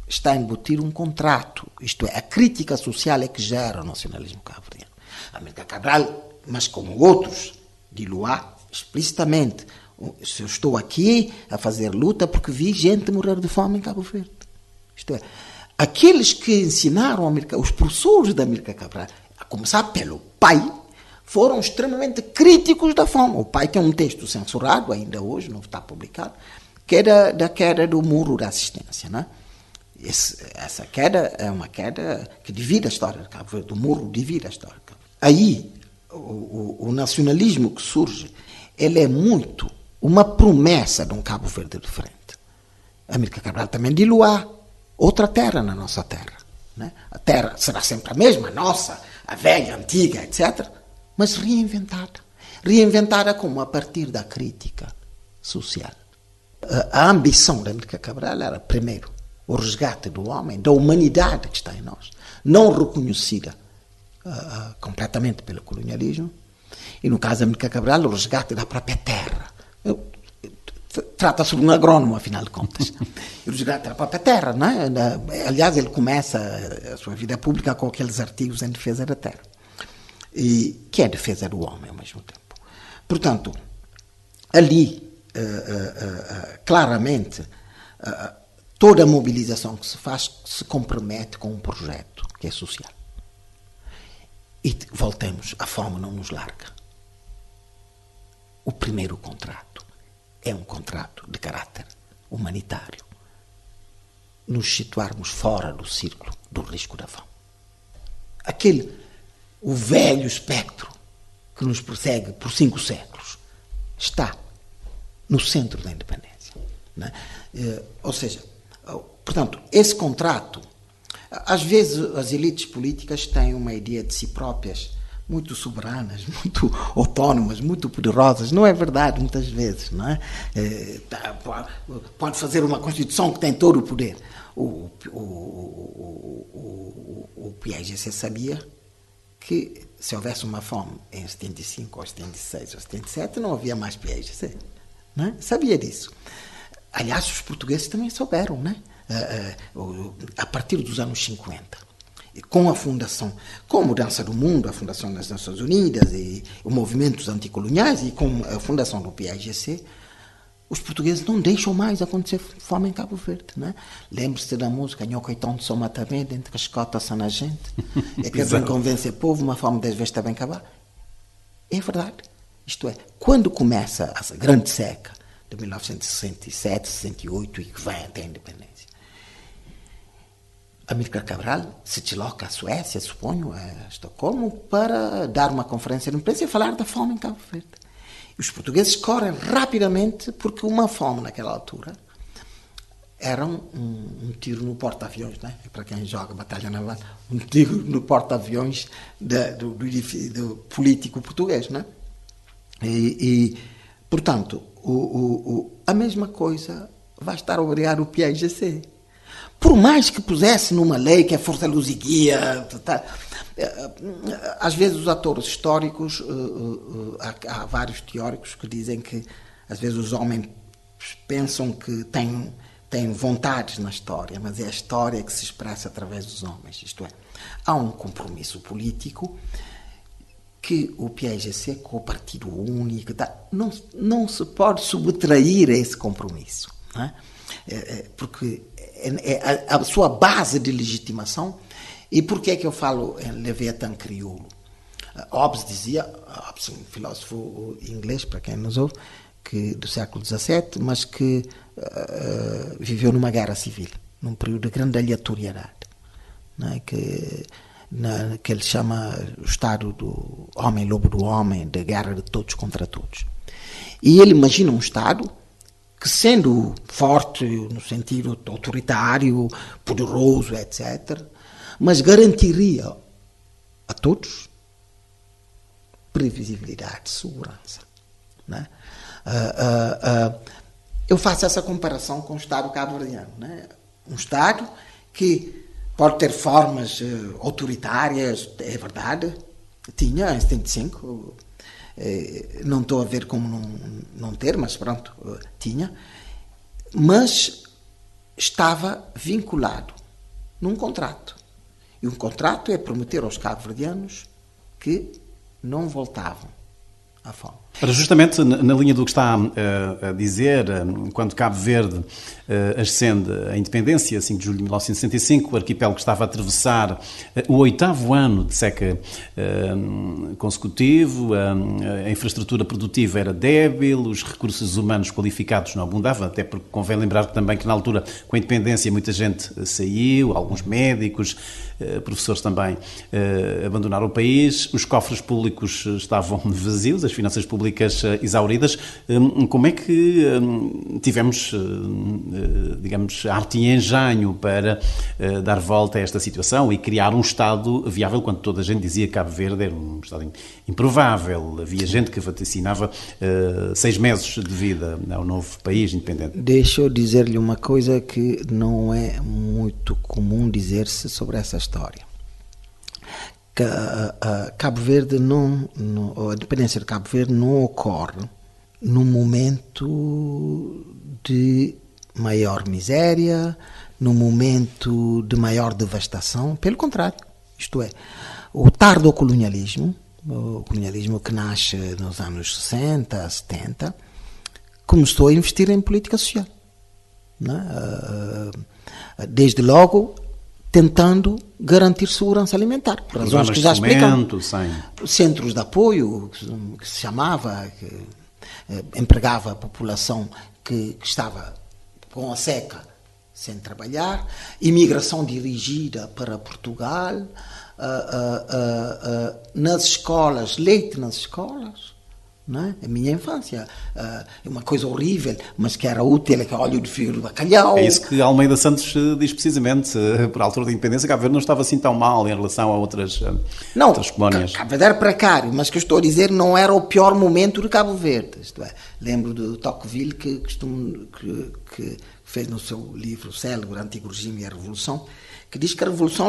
está embutido um contrato, isto é, a crítica social é que gera o nacionalismo cabo-verdiano. Amílcar Cabral, mas como outros, de Luá, explicitamente, se eu estou aqui a fazer luta porque vi gente morrer de fome em Cabo Verde. Isto é, aqueles que ensinaram os professores da Amílcar Cabral, a começar pelo pai, foram extremamente críticos da fome. O pai tem um texto censurado, ainda hoje, não está publicado, que é da queda do muro da assistência, né? Essa queda é uma queda que divide a história de Cabo Verde, o muro divide a história de Cabo Verde. Aí, o nacionalismo que surge, ele é muito uma promessa de um Cabo Verde diferente. Amílcar Cabral também de Luá, outra terra na nossa terra, né? A terra será sempre a mesma, a nossa, a velha, a antiga, etc., mas reinventada. Reinventada como a partir da crítica social. A ambição da Amílcar Cabral era, primeiro, o resgate do homem, da humanidade que está em nós, não reconhecida completamente pelo colonialismo, e no caso da Amílcar Cabral, o resgate da própria terra. Trata-se de um agrônomo, afinal de contas. O resgate da própria terra, não é? Aliás, ele começa a sua vida pública com aqueles artigos em defesa da terra, e que é a defesa do homem ao mesmo tempo. Portanto, ali, claramente, toda a mobilização que se faz se compromete com um projeto que é social. E voltemos, a fome não nos larga. O primeiro contrato é um contrato de caráter humanitário. Nos situarmos fora do círculo do risco da fome. O velho espectro que nos persegue por 5 séculos está no centro da independência, né? Ou seja, portanto, esse contrato, às vezes as elites políticas têm uma ideia de si próprias muito soberanas, muito autónomas, muito poderosas. Não é verdade, muitas vezes, não é? Pode fazer uma Constituição que tem todo o poder. O PAIGC sabia que se houvesse uma fome em 75, ou 76, ou 77, não havia mais PAIGC. Não é? Sabia disso. Aliás, os portugueses também souberam, né? A partir dos anos 50. Com a fundação, com a mudança do mundo, a fundação das Nações Unidas e os movimentos anticoloniais e com a fundação do PAIGC, os portugueses não deixam mais acontecer fome em Cabo Verde. Né? Lembre-se da música Nho Coitão de Soma também, dentro que as cotas são na gente. É que não convence o povo, uma fome 10 vezes está bem acabar. É verdade. Isto é, quando começa a grande seca de 1967, 68 e que vai até a independência, Amílcar Cabral se desloca à Suécia, suponho, a Estocolmo, para dar uma conferência de imprensa e falar da fome em Cabo Verde. E os portugueses correm rapidamente, porque uma fome naquela altura era um tiro no porta-aviões, né? Para quem joga batalha naval, um tiro no porta-aviões do político português. Né? Portanto, a mesma coisa vai estar a obrigar o PAIGC. Por mais que pusesse numa lei que é força, luz e guia, às vezes os atores históricos, há vários teóricos que dizem que às vezes os homens pensam que têm vontades na história, mas é a história que se expressa através dos homens. Isto é, há um compromisso político que o PAIGC, com o Partido Único, não se pode subtrair a esse compromisso. Não é? Porque é a sua base de legitimação. E por que é que eu falo em Leviatã crioulo? Hobbes dizia, Hobbes, um filósofo inglês, para quem nos ouve, do século XVII, mas que viveu numa guerra civil, num período de grande aleatoriedade, né? que ele chama o estado do homem, lobo do homem, da guerra de todos contra todos. E ele imagina um estado que, sendo forte no sentido autoritário, poderoso, etc., mas garantiria a todos previsibilidade, segurança. Né? Eu faço essa comparação com o Estado cabo-verdiano. Né? Um Estado que pode ter formas autoritárias, é verdade, tinha em 75, não estou a ver como não ter, mas pronto, tinha, mas estava vinculado num contrato. E um contrato é prometer aos cabo-verdianos que não voltavam à fome. Para justamente na linha do que está a dizer, quando Cabo Verde ascende à independência, 5 de julho de 1965, o arquipélago estava a atravessar o 8º ano de seca consecutivo, a infraestrutura produtiva era débil, os recursos humanos qualificados não abundavam, até porque convém lembrar também que na altura, com a independência, muita gente saiu, alguns médicos, professores também abandonaram o país, os cofres públicos estavam vazios, as finanças públicas exauridas. Como é que tivemos, digamos, arte e engenho para dar volta a esta situação e criar um Estado viável, quando toda a gente dizia que Cabo Verde era um Estado improvável? Havia gente que vaticinava 6 meses de vida ao novo país independente. Deixa eu dizer-lhe uma coisa que não é muito comum dizer-se sobre essa história. Cabo Verde a independência de Cabo Verde não ocorre num momento de maior miséria, num momento de maior devastação, pelo contrário, isto é, o tardo-colonialismo, o colonialismo que nasce nos anos 60, 70, começou a investir em política social, né? Desde logo tentando garantir segurança alimentar, por razões que já explicamos. Centros de apoio, que se chamava, que empregava a população que estava com a seca sem trabalhar, imigração dirigida para Portugal, nas escolas, leite nas escolas, Não é? A minha infância, uma coisa horrível, mas que era útil, é que óleo de fio de bacalhau. É isso que Almeida Santos diz precisamente, por altura da independência, Cabo Verde não estava assim tão mal em relação a outras colónias. Cabo Verde era precário, mas que eu estou a dizer não era o pior momento de Cabo Verde. Isto é, lembro do Tocqueville que fez no seu livro célebre, O Antigo Regime e a Revolução, que diz que a revolução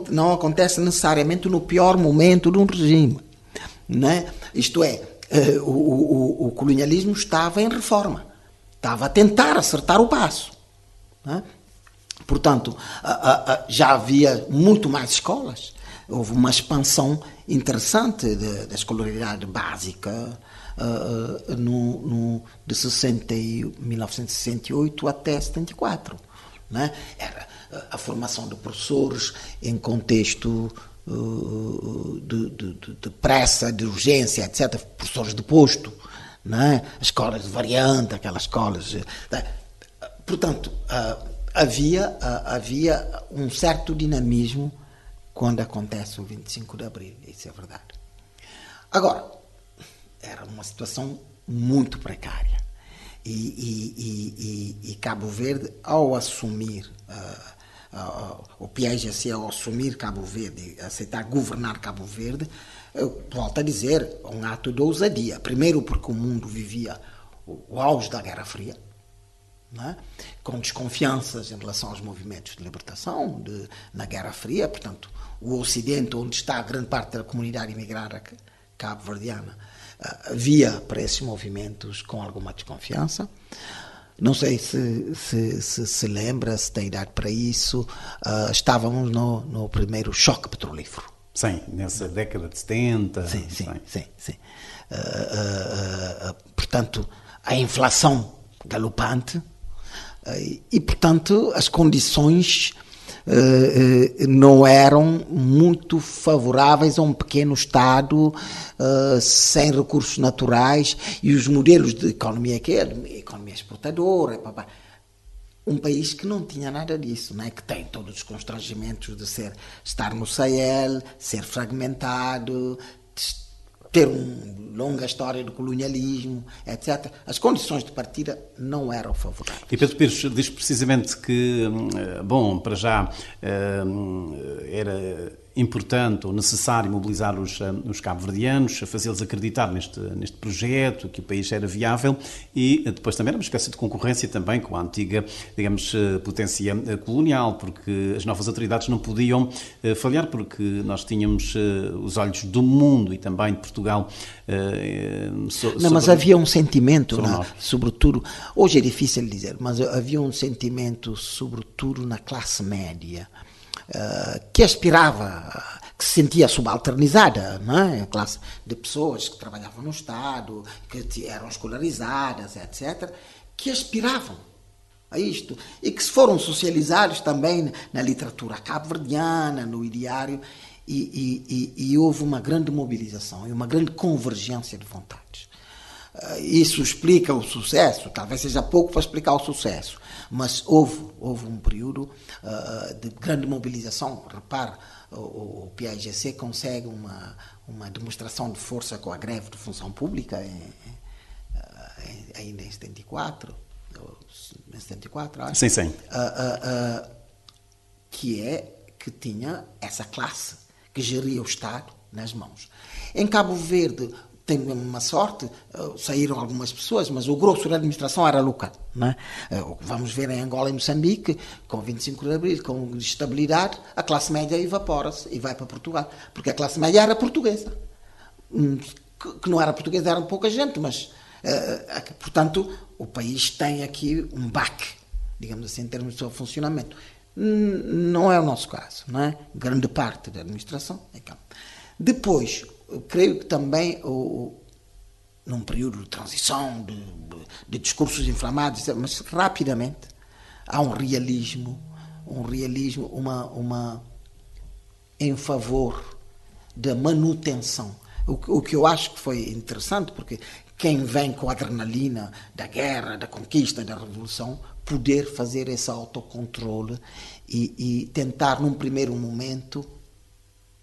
não acontece necessariamente no pior momento de um regime. Não é? Isto é, o colonialismo estava em reforma, estava a tentar acertar o passo. Não é? Portanto, já havia muito mais escolas, houve uma expansão interessante da escolaridade básica de 1968 até 74. Não é? Era a formação de professores em contexto de pressa, de urgência, etc., professores de posto, não é? As escolas de variante, aquelas escolas. Portanto, havia um certo dinamismo quando acontece o 25 de Abril, isso é verdade. Agora, era uma situação muito precária e Cabo Verde, ao assumir o PAIGC, ao assumir Cabo Verde, aceitar governar Cabo Verde, volto a dizer, um ato de ousadia. Primeiro porque o mundo vivia o auge da Guerra Fria, não é? Com desconfianças em relação aos movimentos de libertação na Guerra Fria. Portanto, o Ocidente, onde está grande parte da comunidade imigrada cabo-verdiana, via para esses movimentos com alguma desconfiança. Não sei se lembra, se tem idade para isso, estávamos no primeiro choque petrolífero. Sim, nessa década de 70. Sim. Portanto, a inflação galopante e, portanto, as condições não eram muito favoráveis a um pequeno Estado sem recursos naturais e os modelos de economia que é, economia exportadora, um país que não tinha nada disso, não é? Que tem todos os constrangimentos de estar no Sahel, ser fragmentado, ter uma longa história de colonialismo, etc. As condições de partida não eram favoráveis. E Pedro Pires diz precisamente que, bom, para já era importante ou necessário mobilizar os cabo-verdianos, fazê-los acreditar neste projeto, que o país era viável, e depois também era uma espécie de concorrência também com a antiga, digamos, potência colonial, porque as novas autoridades não podiam falhar, porque nós tínhamos os olhos do mundo e também de Portugal. Mas havia um sentimento, sobretudo, hoje é difícil dizer, mas havia um sentimento, sobretudo na classe média, que aspirava, que se sentia subalternizada, não é? A classe de pessoas que trabalhavam no Estado, que eram escolarizadas, etc., que aspiravam a isto e que se foram socializados também na literatura cabo-verdiana, no ideário, e houve uma grande mobilização e uma grande convergência de vontades. Isso explica o sucesso, talvez seja pouco para explicar o sucesso, mas houve um período de grande mobilização. Repare, o PAIGC consegue uma demonstração de força com a greve de função pública ainda em 74, acho. Sim. Que tinha essa classe que geria o Estado nas mãos. Em Cabo Verde tem uma sorte, saíram algumas pessoas, mas o grosso da administração era local. Não é? Vamos ver em Angola e Moçambique, com 25 de Abril, com estabilidade, a classe média evapora-se e vai para Portugal, porque a classe média era portuguesa. Que não era portuguesa, era pouca gente, mas, portanto, o país tem aqui um baque, digamos assim, em termos do seu funcionamento. Não é o nosso caso, não é? Grande parte da administração é cá. Depois, creio que também, num período de transição, de discursos inflamados, mas rapidamente há um realismo em favor da manutenção. O que eu acho que foi interessante, porque quem vem com a adrenalina da guerra, da conquista, da revolução, poder fazer esse autocontrole e tentar, num primeiro momento,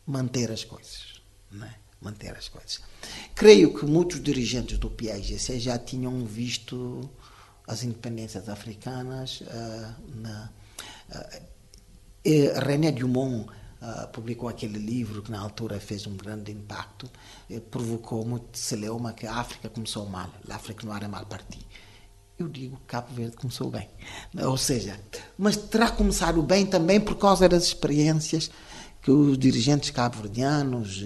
manter as coisas. Não é? manter as coisas. Creio que muitos dirigentes do PAIGC já tinham visto as independências africanas. René Dumont publicou aquele livro que na altura fez um grande impacto, provocou muito celeuma que a África começou mal, l'Afrique noire é mal partie. Eu digo que Cabo Verde começou bem, ou seja, mas terá começado bem também por causa das experiências que os dirigentes cabo-verdianos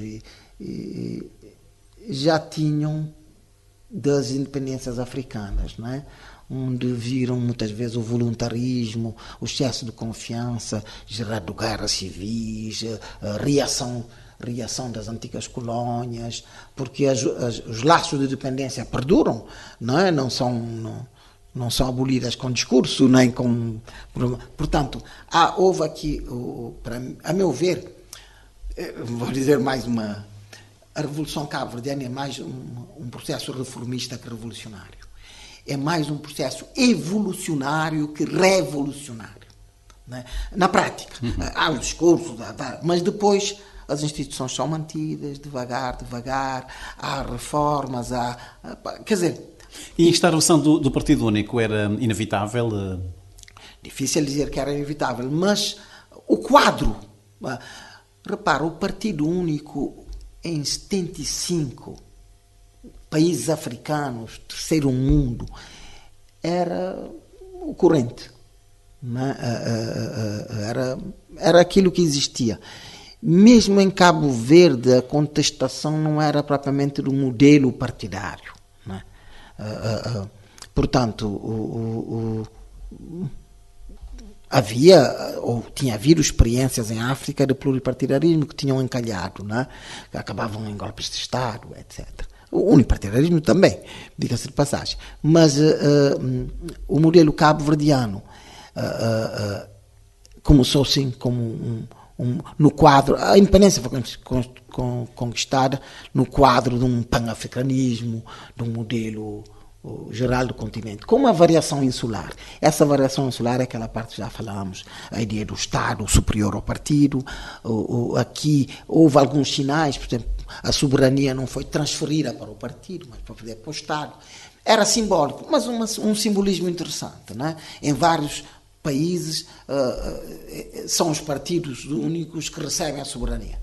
já tinham das independências africanas, não é? Onde viram muitas vezes o voluntarismo, o excesso de confiança, gerando guerras civis, reação das antigas colónias, porque os laços de dependência perduram, não é? Não são abolidas com discurso, nem com... Portanto, houve aqui, a meu ver, vou dizer mais uma... A Revolução Cabo-Verdiana é mais um processo reformista que revolucionário. É mais um processo evolucionário que revolucionário. Né? Na prática, há os discursos, mas depois as instituições são mantidas, devagar, há reformas, quer dizer... E a instauração do Partido Único era inevitável? Difícil dizer que era inevitável, mas o quadro... Repara, o Partido Único em 75, países africanos, terceiro mundo, era o corrente. Né? Era aquilo que existia. Mesmo em Cabo Verde, a contestação não era propriamente do modelo partidário. Né? Portanto, tinha havido experiências em África de pluripartidarismo que tinham encalhado, né? Que acabavam em golpes de Estado, etc. O unipartidarismo também, diga-se de passagem. Mas o modelo cabo-verdiano começou sim como no quadro... A independência foi conquistada no quadro de um pan-africanismo, de um modelo geral do continente, com uma variação insular. Essa variação insular é aquela parte que já falamos, a ideia do Estado superior ao partido. Aqui houve alguns sinais, por exemplo, a soberania não foi transferida para o partido, mas para o Estado. Era simbólico, mas um simbolismo interessante. Não é? Em vários países são os partidos únicos que recebem a soberania.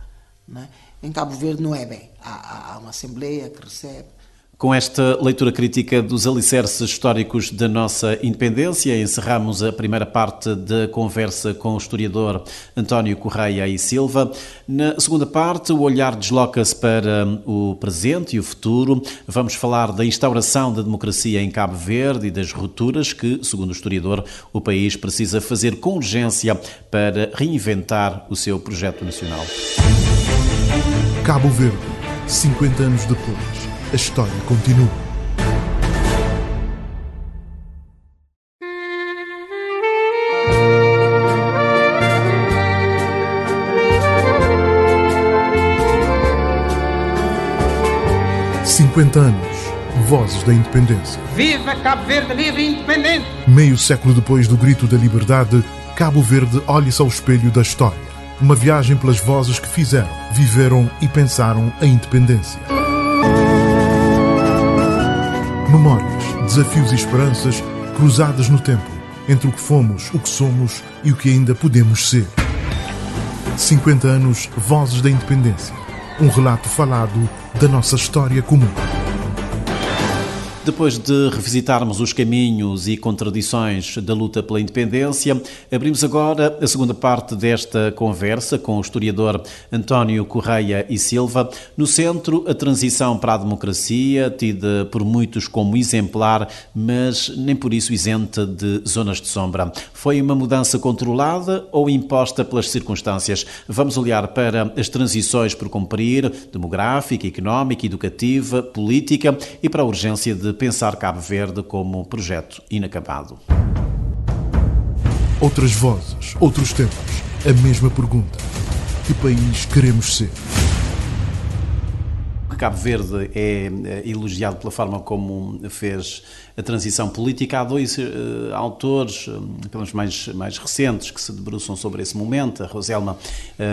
Não é? Em Cabo Verde não é bem. Há uma Assembleia que recebe. Com esta leitura crítica dos alicerces históricos da nossa independência, encerramos a primeira parte da conversa com o historiador António Correia e Silva. Na segunda parte, o olhar desloca-se para o presente e o futuro. Vamos falar da instauração da democracia em Cabo Verde e das rupturas que, segundo o historiador, o país precisa fazer com urgência para reinventar o seu projeto nacional. Cabo Verde, 50 anos depois. A história continua. Cinquenta anos. Vozes da independência. Viva Cabo Verde livre e independente! Meio século depois do grito da liberdade, Cabo Verde olha-se ao espelho da história. Uma viagem pelas vozes que fizeram, viveram e pensaram a independência. Memórias, desafios e esperanças cruzadas no tempo, entre o que fomos, o que somos e o que ainda podemos ser. 50 anos, Vozes da Independência. Um relato falado da nossa história comum. Depois de revisitarmos os caminhos e contradições da luta pela independência, abrimos agora a segunda parte desta conversa com o historiador António Correia e Silva. No centro, a transição para a democracia, tida por muitos como exemplar, mas nem por isso isenta de zonas de sombra. Foi uma mudança controlada ou imposta pelas circunstâncias? Vamos olhar para as transições por cumprir, demográfica, económica, educativa, política, e para a urgência de pensar Cabo Verde como projeto inacabado. Outras vozes, outros tempos, a mesma pergunta. Que país queremos ser? Cabo Verde é elogiado pela forma como fez a transição política. Há dois autores, pelos mais recentes, que se debruçam sobre esse momento, a Roselma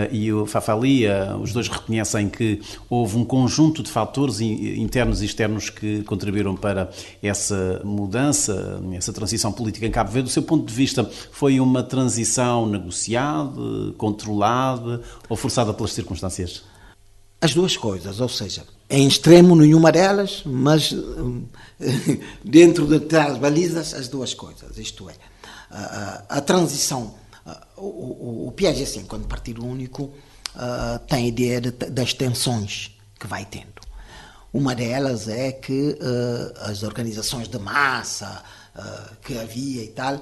e o Fafalia. Os dois reconhecem que houve um conjunto de fatores internos e externos que contribuíram para essa mudança, essa transição política em Cabo Verde. Do seu ponto de vista, foi uma transição negociada, controlada ou forçada pelas circunstâncias? As duas coisas, ou seja, em extremo nenhuma delas, mas dentro de tais balizas as duas coisas, isto é, a transição, o PAIGC, enquanto partido único, tem a ideia das tensões que vai tendo. Uma delas é que as organizações de massa que havia e tal,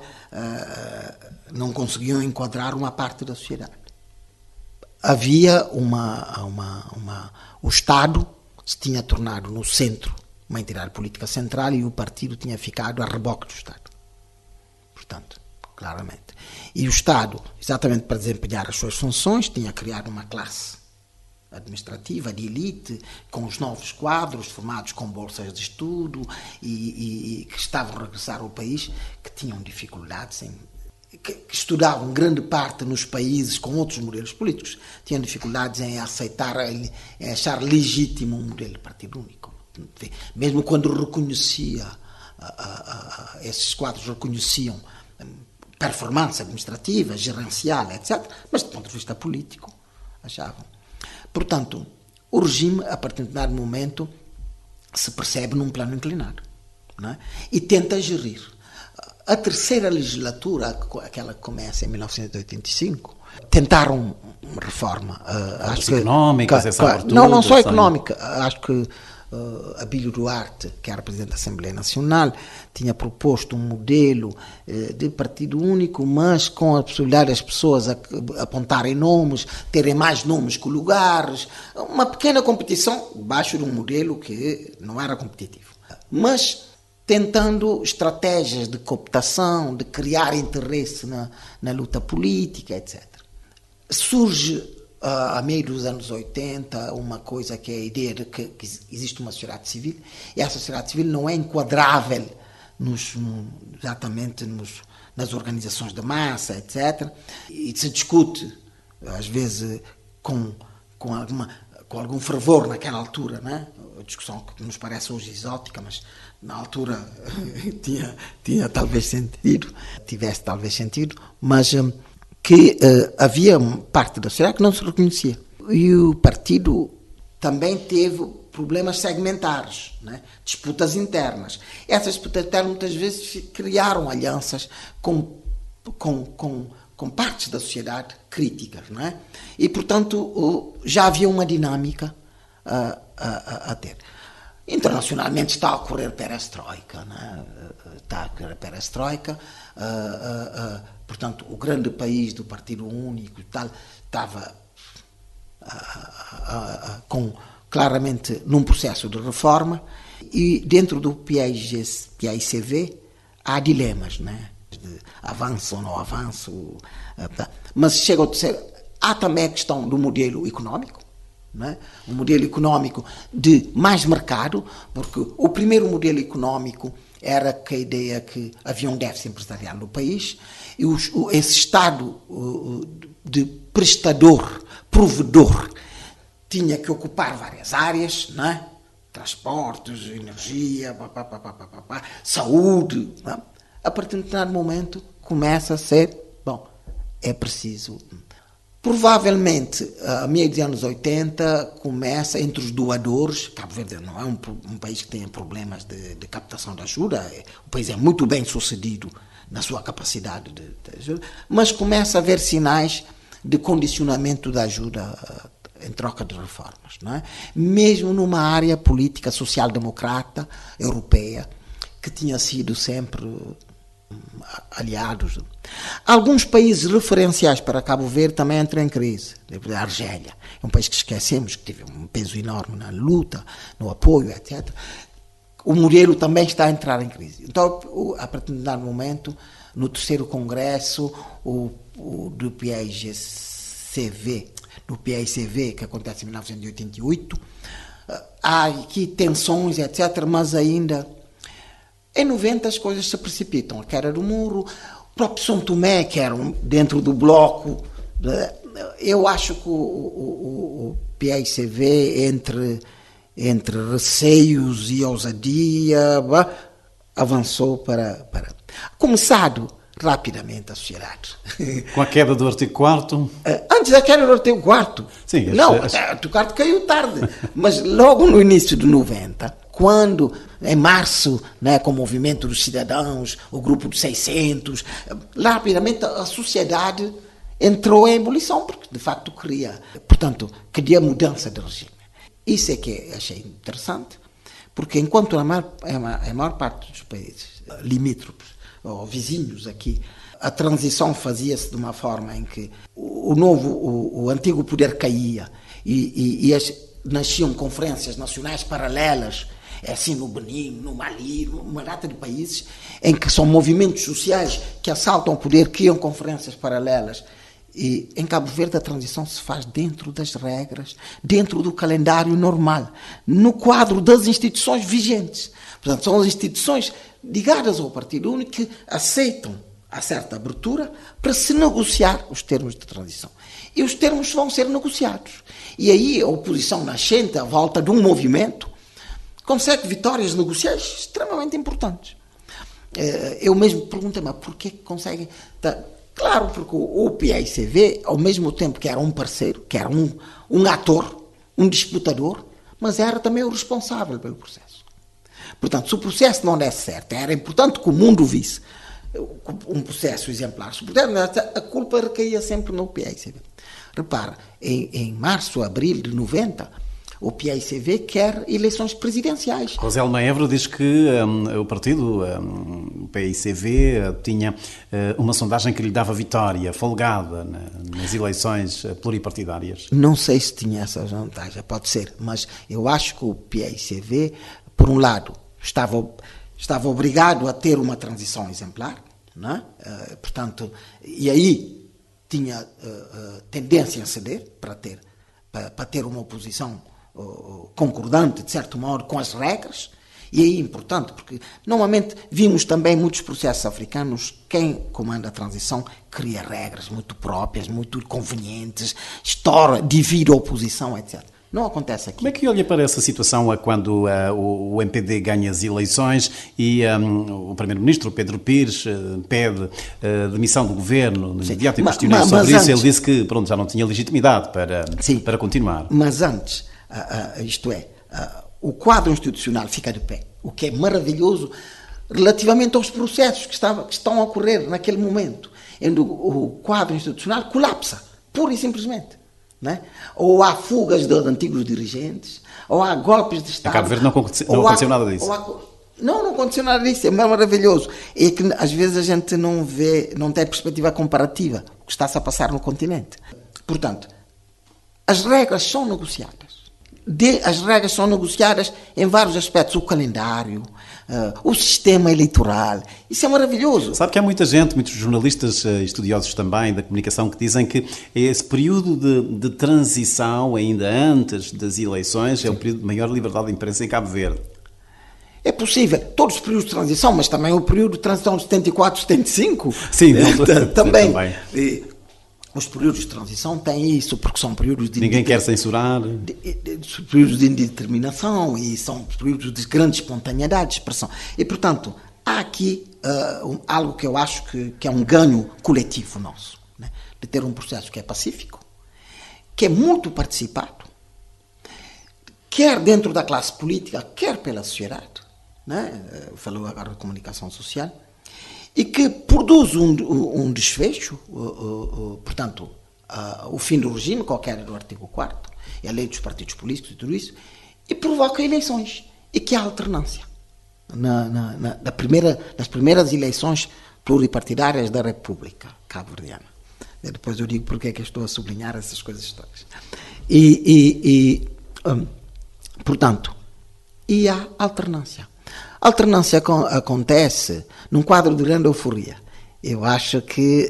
não conseguiam enquadrar uma parte da sociedade. Havia o Estado se tinha tornado no centro uma entidade política central e o partido tinha ficado a reboque do Estado. Portanto, claramente. E o Estado, exatamente para desempenhar as suas funções, tinha criado uma classe administrativa de elite, com os novos quadros formados com bolsas de estudo e que estavam a regressar ao país, que tinham dificuldades que estudavam grande parte nos países com outros modelos políticos, tinham dificuldades em aceitar, em achar legítimo um modelo de partido único. Mesmo quando reconhecia, esses quadros reconheciam performance administrativa, gerencial, etc., mas do ponto de vista político, achavam. Portanto, o regime, a partir de dado momento, se percebe num plano inclinado, não é? E tenta gerir. A terceira legislatura, aquela que começa em 1985, tentaram uma reforma. Económicas, essa abertura. Não só económica. Acho que Abílio Duarte, que era presidente da Assembleia Nacional, tinha proposto um modelo de partido único, mas com a possibilidade das pessoas apontarem nomes, terem mais nomes que lugares, uma pequena competição debaixo de um modelo que não era competitivo. Mas tentando estratégias de cooptação, de criar interesse na luta política, etc. Surge, a meio dos anos 80, uma coisa que é a ideia de que existe uma sociedade civil, e essa sociedade civil não é enquadrável exatamente nas organizações de massa, etc. E se discute, às vezes, com algum fervor naquela altura, não é? A discussão que nos parece hoje exótica, mas na altura tinha talvez sentido, tivesse talvez sentido, mas que havia parte da sociedade que não se reconhecia. E o partido também teve problemas segmentares, né? Disputas internas. Essas disputas internas muitas vezes criaram alianças com partes da sociedade críticas, não é? E, portanto, já havia uma dinâmica a ter. Internacionalmente está a ocorrer perestroika, né? Está a ocorrer perestroika, portanto, o grande país do Partido Único e tal estava claramente num processo de reforma, e dentro do PAICV há dilemas, né? De avanço ou não avanço, mas chega ao terceiro. Há também a questão do modelo económico, né? Um modelo económico de mais mercado, porque o primeiro modelo económico era que a ideia que havia um déficit empresarial no país, e esse Estado de prestador, provedor, tinha que ocupar várias áreas, né? Transportes, energia, saúde. Né? A partir de um determinado momento começa a ser, é preciso. Provavelmente, a meio dos anos 80, começa entre os doadores. Cabo Verde não é um país que tenha problemas de captação de ajuda, o país é muito bem sucedido na sua capacidade de ajuda, mas começa a haver sinais de condicionamento da ajuda em troca de reformas, não é? Mesmo numa área política social-democrata europeia, que tinha sido sempre aliados. Alguns países referenciais para Cabo Verde também entram em crise. A Argélia é um país que esquecemos, que teve um peso enorme na luta, no apoio, etc. O modelo também está a entrar em crise. Então, a partir de um momento, no terceiro congresso do PAICV, que acontece em 1988, há aqui tensões, etc., mas ainda em 90 as coisas se precipitam. A queda do muro, o próprio São Tomé, que era dentro do bloco. Eu acho que o PAICV, entre receios e ousadia, avançou para... Começado rapidamente a sociedade. Com a queda do artigo 4º? Antes da queda do artigo 4º. Sim, não, o artigo 4º caiu tarde. Mas logo no início de 90, quando, em março, né, com o movimento dos cidadãos, o grupo dos 600, rapidamente a sociedade entrou em ebulição, porque de facto queria mudança de regime. Isso é que achei interessante, porque enquanto a maior parte dos países limítrofes, ou vizinhos aqui, a transição fazia-se de uma forma em que o antigo poder caía e nasciam conferências nacionais paralelas, assim no Benin, no Mali, numa data de países em que são movimentos sociais que assaltam o poder, criam conferências paralelas. E em Cabo Verde a transição se faz dentro das regras, dentro do calendário normal, no quadro das instituições vigentes. Portanto, são as instituições ligadas ao Partido Único que aceitam a certa abertura para se negociar os termos de transição. E os termos vão ser negociados. E aí a oposição nascente, à volta de um movimento, consegue vitórias negociais extremamente importantes. Eu mesmo perguntei-me, porquê que conseguem... Claro, porque o PAICV, ao mesmo tempo que era um parceiro, que era um ator, um disputador, mas era também o responsável pelo processo. Portanto, se o processo não desse certo, era importante que o mundo visse um processo exemplar. Se a culpa recaía sempre no PAICV. Repara, em março, abril de 90, o PAICV quer eleições presidenciais. Roselma Évora diz que o partido, o PAICV, tinha uma sondagem que lhe dava vitória folgada nas eleições pluripartidárias. Não sei se tinha essa vantagem, pode ser, mas eu acho que o PAICV, por um lado, estava obrigado a ter uma transição exemplar, não é? Portanto, e aí tinha tendência a ceder para ter uma oposição concordante, de certo modo, com as regras, e aí é importante, porque normalmente vimos também muitos processos africanos, quem comanda a transição cria regras muito próprias, muito convenientes, divide a oposição, etc. Não acontece aqui. Como é que olha para essa situação quando o MPD ganha as eleições e o Primeiro-Ministro, Pedro Pires, pede demissão do governo? No imediato e questionei sobre isso, ele disse que já não tinha legitimidade para continuar. Mas antes, o quadro institucional fica de pé, o que é maravilhoso relativamente aos processos que estão a ocorrer naquele momento, em que o quadro institucional colapsa, pura e simplesmente. Não é? Ou há fugas de antigos dirigentes, ou há golpes de Estado. A Cabo Verde não aconteceu nada disso. Não aconteceu nada disso, é maravilhoso. É que às vezes a gente não tem perspectiva comparativa o que está-se a passar no continente. Portanto, as regras são negociadas. As regras são negociadas em vários aspectos, o calendário, o sistema eleitoral. Isso é maravilhoso. Sabe que há muitos jornalistas, estudiosos também da comunicação, que dizem que esse período de transição, ainda antes das eleições, é o período de maior liberdade de imprensa em Cabo Verde. É possível, todos os períodos de transição, mas também o período de transição de 74, 75. Sim, também. Os períodos de transição têm isso, porque são períodos de... Ninguém quer censurar. Períodos de indeterminação e são períodos de grande espontaneidade de expressão. E, portanto, há aqui algo que eu acho que é um ganho coletivo nosso, né? De ter um processo que é pacífico, que é muito participado, quer dentro da classe política, quer pela sociedade, né? Falou agora de comunicação social, e que produz um desfecho, portanto, o fim do regime, qualquer do artigo 4º, e a lei dos partidos políticos e tudo isso, e provoca eleições, e que há alternância. Nas primeiras eleições pluripartidárias da República Cabo-Verdiana. Depois eu digo porque é que eu estou a sublinhar essas coisas todas. Portanto, e há alternância. A alternância acontece num quadro de grande euforia. Eu acho que,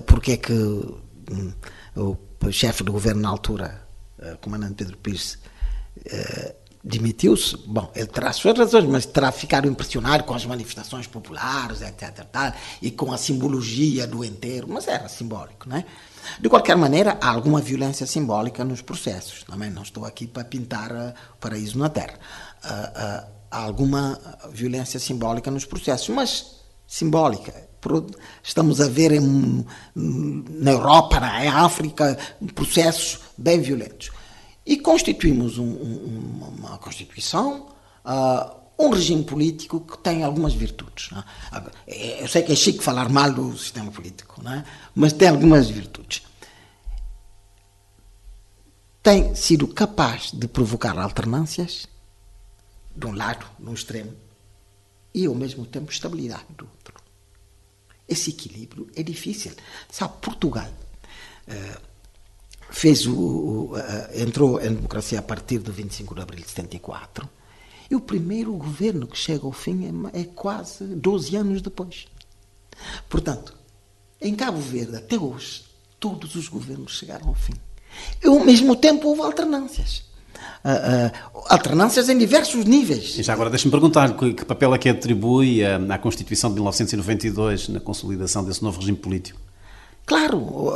porque é que o chefe do governo na altura, o comandante Pedro Pires, demitiu-se. Bom, ele terá as suas razões, mas terá ficado impressionado com as manifestações populares, etc. E com a simbologia do enterro, mas era simbólico, não é? De qualquer maneira, há alguma violência simbólica nos processos. Também não estou aqui para pintar o paraíso na Terra. Há alguma violência simbólica nos processos, mas simbólica. Estamos a ver na Europa, na África, processos bem violentos. E constituímos uma Constituição, um regime político que tem algumas virtudes. Não é? Eu sei que é chique falar mal do sistema político, não é? Mas tem algumas virtudes. Tem sido capaz de provocar alternâncias, de um lado, num extremo, e ao mesmo tempo estabilidade do outro. Esse equilíbrio é difícil. Sabe, Portugal entrou em democracia a partir do 25 de abril de 74, e o primeiro governo que chega ao fim é quase 12 anos depois. Portanto, em Cabo Verde, até hoje, todos os governos chegaram ao fim. E ao mesmo tempo houve alternâncias. Alternâncias em diversos níveis. E já agora deixe-me perguntar que papel é que atribui à Constituição de 1992 na consolidação desse novo regime político? Claro,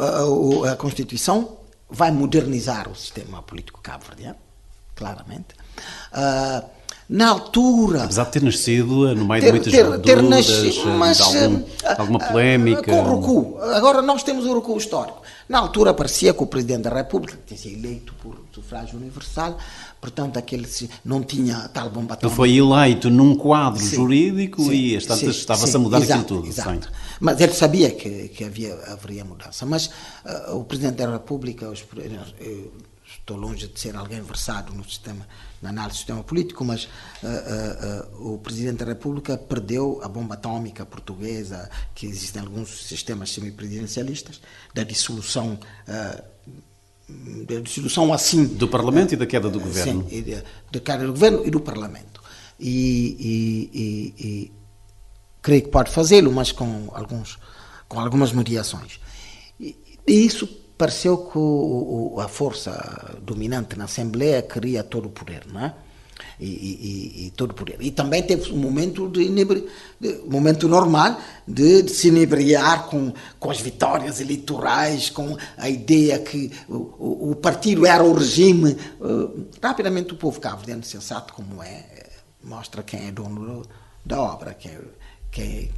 a Constituição vai modernizar o sistema político cabo-verdiano, claramente. Na altura... Apesar de ter nascido no meio de muitas dúvidas, de alguma polémica... Com o recuo. Agora nós temos o recuo histórico. Na altura parecia que o Presidente da República tinha sido eleito por sufrágio universal, portanto aquele não tinha tal bomba atômica. Ele foi eleito num quadro jurídico e estava-se a mudar aquilo tudo. Exato. Mas ele sabia que haveria mudança. Mas o Presidente da República, estou longe de ser alguém versado na análise do sistema político, mas o Presidente da República perdeu a bomba atômica portuguesa, que existem alguns sistemas semipresidencialistas, da dissolução assim... Do Parlamento e da queda do Governo. Sim, da queda do Governo e do Parlamento. E creio que pode fazê-lo, mas com algumas mediações. E isso pareceu que a força dominante na Assembleia queria todo o poder, não é? E todo o poder. E também teve um momento momento normal de se inebriar com as vitórias eleitorais, com a ideia que o partido era o regime. Rapidamente o povo cabo-verdiano, sensato como mostra quem é dono da obra, quem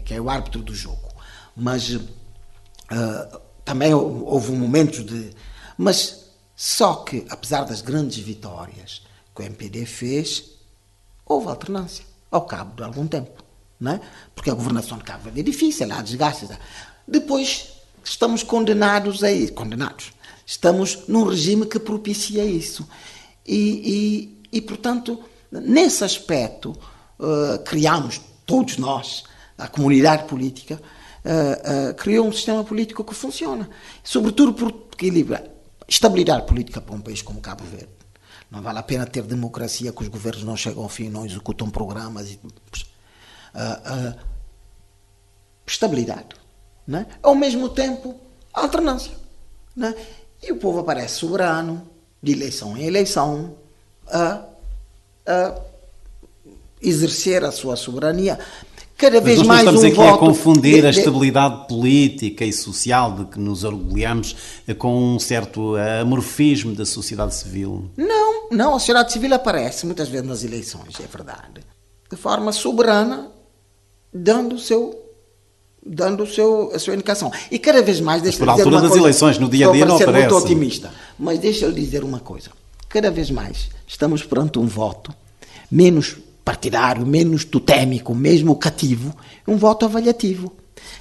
é o árbitro do jogo. Mas também houve momentos Mas só que, apesar das grandes vitórias que o MPD fez, houve alternância ao cabo de algum tempo, não é? Porque a governação de Cabo Verde é difícil, há desgastes. Depois estamos condenados a isso. Estamos num regime que propicia isso. E portanto, nesse aspecto, criamos, todos nós, a comunidade política, criou um sistema político que funciona, sobretudo porque equilibra estabilidade política para um país como Cabo Verde. Não vale a pena ter democracia que os governos não chegam ao fim, não executam programas. Estabilidade, não é? Ao mesmo tempo, alternância, não é? E o povo aparece soberano, de eleição em eleição, a exercer a sua soberania. Cada vez mas mais estamos aqui voto a confundir a estabilidade política e social de que nos orgulhamos com um certo amorfismo da sociedade civil. Não, a sociedade civil aparece muitas vezes nas eleições, é verdade, de forma soberana, dando a sua indicação. E cada vez mais, deixa-lhe dizer uma coisa... Por altura das eleições, no dia-a-dia não aparece. Muito otimista, mas deixa-lhe dizer uma coisa. Cada vez mais estamos perante um voto menos partidário, menos totémico, mesmo cativo, um voto avaliativo.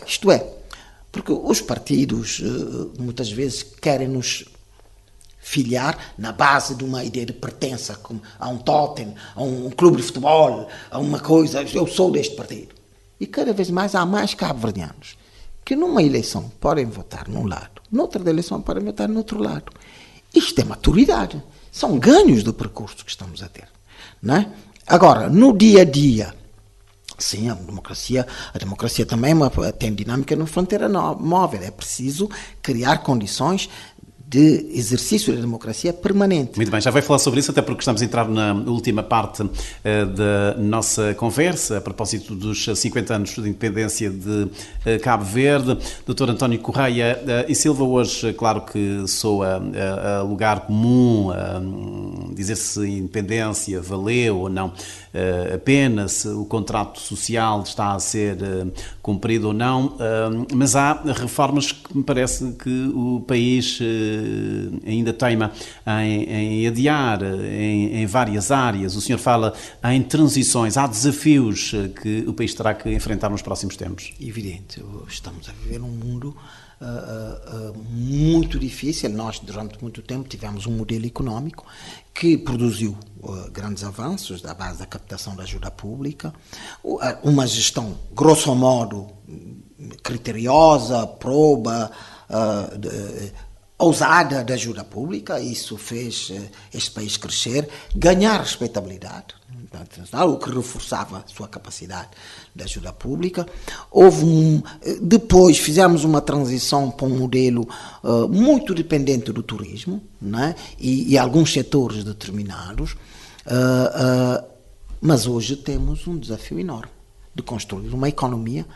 Isto é, porque os partidos muitas vezes querem nos filiar na base de uma ideia de pertença a um tótem, a um clube de futebol, a uma coisa, eu sou deste partido. E cada vez mais há mais cabo-verdianos que numa eleição podem votar num lado, noutra eleição podem votar no outro lado. Isto é maturidade, são ganhos do percurso que estamos a ter, não é? Agora, no dia a dia, sim, a democracia também tem dinâmica na fronteira móvel. É preciso criar condições de exercício da democracia permanente. Muito bem, já vai falar sobre isso, até porque estamos a entrar na última parte da nossa conversa, a propósito dos 50 anos de independência de Cabo Verde. Dr. António Correia e Silva, hoje, claro que soa a lugar comum dizer se a independência valeu ou não a pena, se o contrato social está a ser cumprido ou não, mas há reformas que me parece que o país ainda teima em adiar em várias áreas. O senhor fala em transições, há desafios que o país terá que enfrentar nos próximos tempos. Evidente, estamos a viver num mundo muito difícil. Nós, durante muito tempo, tivemos um modelo económico que produziu grandes avanços da base da captação da ajuda pública, uma gestão, grosso modo, criteriosa, proba, ousada da ajuda pública. Isso fez este país crescer, ganhar respeitabilidade, o que reforçava a sua capacidade de ajuda pública. Depois fizemos uma transição para um modelo muito dependente do turismo, né? e alguns setores determinados, mas hoje temos um desafio enorme de construir uma economia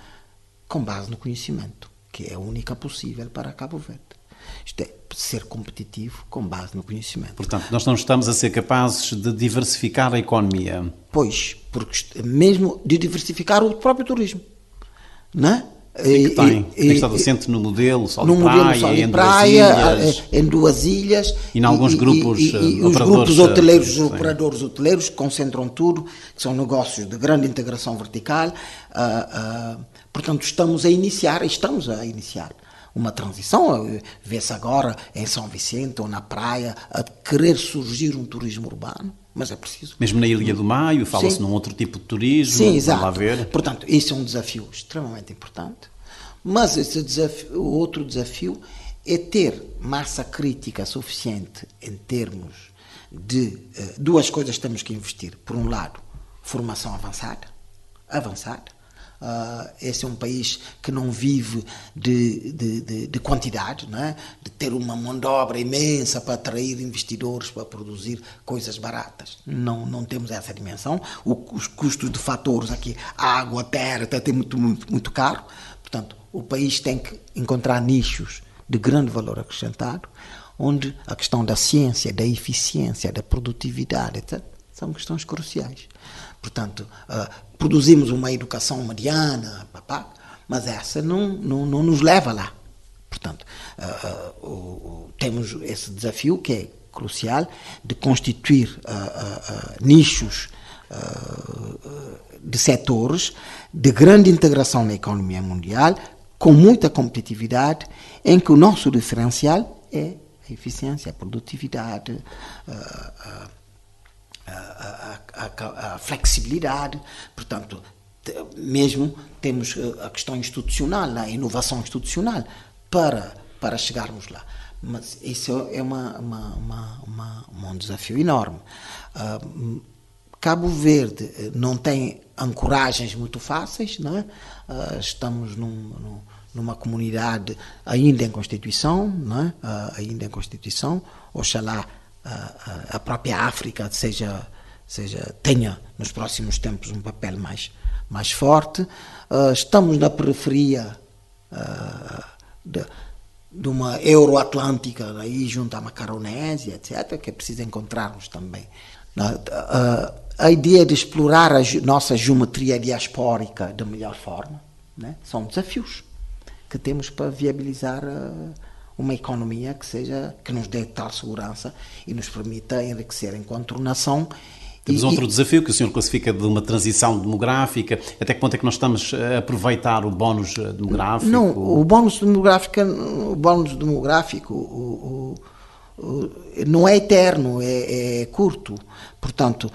com base no conhecimento, que é a única possível para Cabo Verde. Isto é ser competitivo com base no conhecimento. Portanto, nós não estamos a ser capazes de diversificar a economia. Pois, porque mesmo de diversificar o próprio turismo, não é? Tem estado assente no modelo Sol de Praia, em duas ilhas, e em alguns grupos os grupos hoteleiros, os operadores hoteleiros concentram tudo, que são negócios de grande integração vertical. Portanto, estamos a iniciar uma transição. Vê-se agora em São Vicente ou na praia a querer surgir um turismo urbano, mas é preciso. Mesmo na Ilha do Maio fala-se num outro tipo de turismo. Sim, exato. Vamos lá ver. Portanto, esse é um desafio extremamente importante, mas o outro desafio é ter massa crítica suficiente em termos de duas coisas que temos que investir. Por um lado, formação avançada. Esse é um país que não vive de quantidade, não é? De ter uma mão de obra imensa para atrair investidores para produzir coisas baratas. Não temos essa dimensão. Os custos de fatores aqui, água, terra, até muito caro. Portanto, o país tem que encontrar nichos de grande valor acrescentado, onde a questão da ciência, da eficiência, da produtividade, etc., são questões cruciais. Portanto, produzimos uma educação mediana, mas essa não nos leva lá. Portanto, temos esse desafio que é crucial de constituir nichos de setores de grande integração na economia mundial, com muita competitividade, em que o nosso diferencial é a eficiência, a produtividade, a flexibilidade. Portanto, mesmo temos a questão institucional, a inovação institucional para chegarmos lá. Mas isso é um desafio enorme. Cabo Verde não tem ancoragens muito fáceis, não é? Estamos numa comunidade ainda em Constituição, não é? Ainda em Constituição. Oxalá a própria África tenha nos próximos tempos um papel mais forte. Estamos na periferia de uma Euroatlântica, aí junto à Macaronésia, etc., que é preciso encontrarmos também. A ideia de explorar a nossa geometria diaspórica da melhor forma, né? São desafios que temos para viabilizar uma economia que nos dê tal segurança e nos permita enriquecer enquanto nação. Temos outro desafio que o senhor classifica de uma transição demográfica. Até que ponto é que nós estamos a aproveitar o bónus demográfico? Não, o bónus demográfico não é eterno, é curto. Portanto,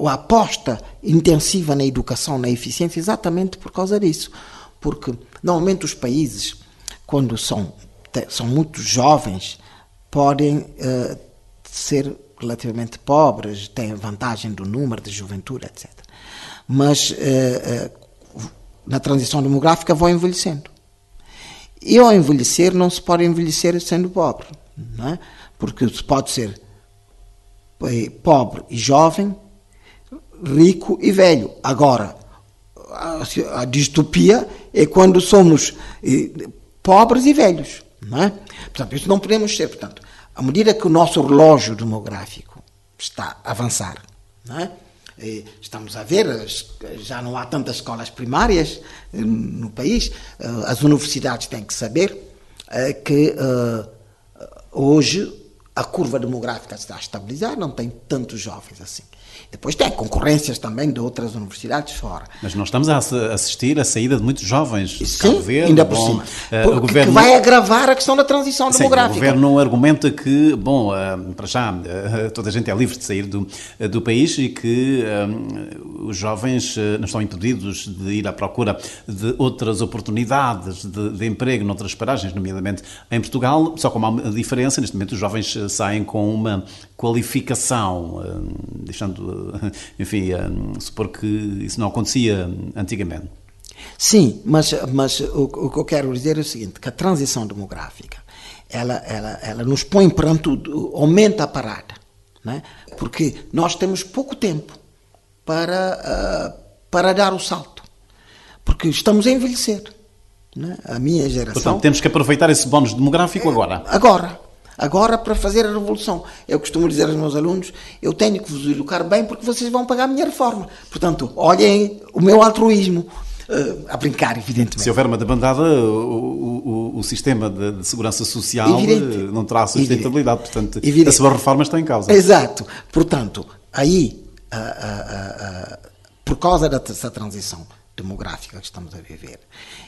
a aposta intensiva na educação, na eficiência, exatamente por causa disso. Porque, normalmente, os países, quando são muito jovens, podem ser relativamente pobres, têm vantagem do número de juventude, etc. Mas, na transição demográfica, vão envelhecendo. E, ao envelhecer, não se pode envelhecer sendo pobre. não é? Porque pode ser pobre e jovem, rico e velho. Agora, a distopia é quando somos pobres e velhos, não é? Portanto, isso não podemos ser. Portanto, à medida que o nosso relógio demográfico está a avançar, não é? Estamos a ver, já não há tantas escolas primárias no país, as universidades têm que saber que hoje a curva demográfica está a estabilizar, não tem tantos jovens assim. Depois tem concorrências também de outras universidades fora. Mas nós estamos a assistir à saída de muitos jovens de Sim, Cabo Verde. ainda por cima. O governo... Que vai agravar a questão da transição demográfica. O governo argumenta que, para já, toda a gente é livre de sair do país e que os jovens não estão impedidos de ir à procura de outras oportunidades de emprego noutras paragens, nomeadamente em Portugal, só como há uma diferença, neste momento os jovens saem com uma qualificação, deixando, enfim, supor que isso não acontecia antigamente. Sim, mas o que eu quero dizer é o seguinte, que a transição demográfica, ela nos põe perante tudo, aumenta a parada, não é? Porque nós temos pouco tempo para dar o salto, porque estamos a envelhecer, não é? A minha geração... Portanto, temos que aproveitar esse bónus demográfico agora. Agora, para fazer a revolução. Eu costumo dizer aos meus alunos, eu tenho que vos educar bem porque vocês vão pagar a minha reforma. Portanto, olhem o meu altruísmo. A brincar, evidentemente. Se houver uma debandada, o sistema de segurança social não terá sustentabilidade. Portanto, a sua reforma está em causa. Exato. Portanto, aí, por causa dessa transição demográfica que estamos a viver,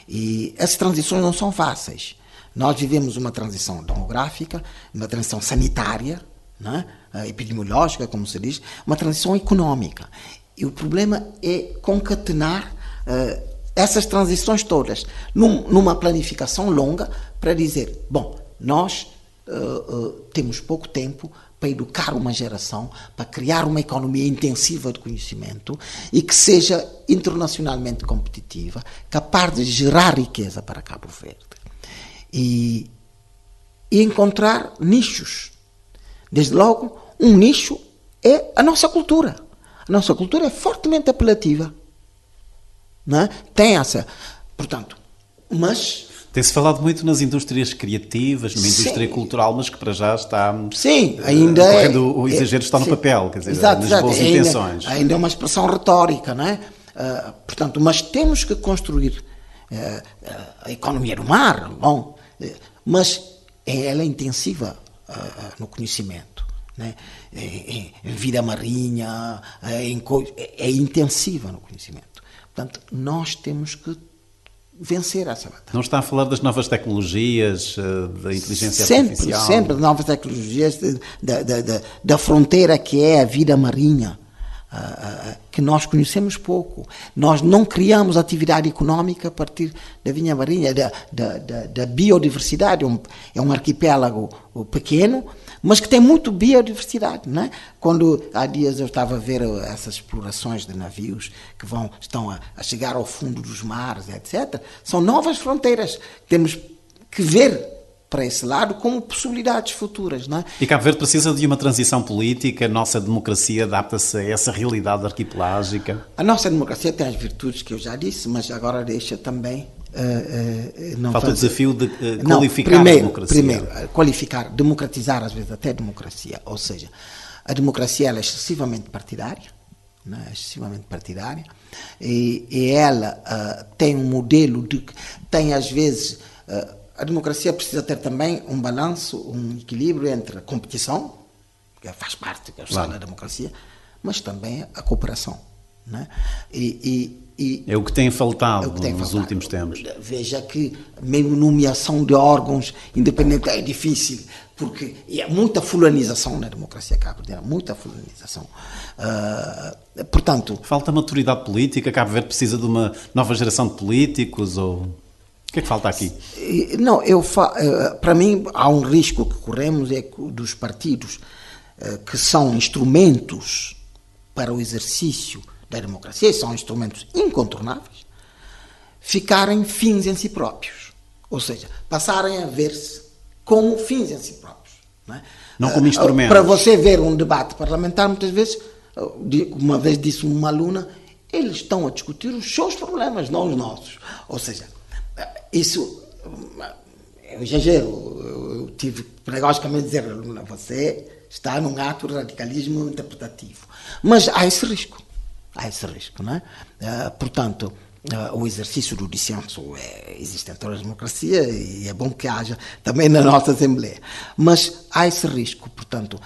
e essas transições não são fáceis. Nós vivemos uma transição demográfica, uma transição sanitária, não é? Epidemiológica, como se diz, uma transição económica. E o problema é concatenar essas transições todas numa planificação longa para dizer, bom, nós temos pouco tempo para educar uma geração, para criar uma economia intensiva de conhecimento e que seja internacionalmente competitiva, capaz de gerar riqueza para Cabo Verde. E encontrar nichos. Desde logo, um nicho é a nossa cultura. A nossa cultura é fortemente apelativa. Não é? Tem essa... Portanto, mas... Tem-se falado muito nas indústrias criativas, numa indústria cultural, mas que para já está... Sim, ainda o exagero está no papel, quer dizer, exato, nas boas intenções. Ainda é uma expressão retórica, não é? Portanto, mas temos que construir a economia do mar, bom... Mas ela é intensiva no conhecimento, né? Em vida marinha, é intensiva no conhecimento. Portanto, nós temos que vencer essa batalha. Não está a falar das novas tecnologias, da inteligência artificial? Sempre novas tecnologias, da fronteira que é a vida marinha, que nós conhecemos pouco. Nós não criamos atividade económica a partir da vinha marinha, da biodiversidade. É um arquipélago pequeno, mas que tem muito biodiversidade, não é? Quando há dias eu estava a ver essas explorações de navios que estão a chegar ao fundo dos mares, etc., são novas fronteiras. Temos que ver para esse lado como possibilidades futuras, não é? E Cabo Verde precisa de uma transição política, a nossa democracia adapta-se a essa realidade arquipelágica? A nossa democracia tem as virtudes que eu já disse, mas agora deixa também... Falta o desafio de qualificar a democracia. Primeiro, qualificar, democratizar, às vezes até democracia, ou seja, a democracia ela é excessivamente partidária, não é? Excessivamente partidária, e ela tem um modelo tem às vezes... A democracia precisa ter também um balanço, um equilíbrio entre a competição, que faz parte da democracia, mas também a cooperação. Não é? É o que tem faltado nos últimos tempos. Veja que mesmo nomeação de órgãos independentes é difícil, porque há muita fulanização na democracia cabo-verdiana, muita fulanização. Portanto... Falta maturidade política? Cabo Verde precisa de uma nova geração de políticos ou... O que é que falta aqui? Não, para mim há um risco que corremos, é dos partidos que são instrumentos para o exercício da democracia, e são instrumentos incontornáveis, ficarem fins em si próprios. Ou seja, passarem a ver-se como fins em si próprios. Não é? Não como instrumento. Para você ver um debate parlamentar, muitas vezes, uma vez disse uma aluna, eles estão a discutir os seus problemas, não os nossos. Ou seja, isso, eu exagero, eu tive pedagogicamente dizer, aluna, você está num ato de radicalismo interpretativo. Mas há esse risco, não é? Portanto, o exercício do dissenso existe em toda a democracia e é bom que haja também na nossa Assembleia. Mas há esse risco, portanto,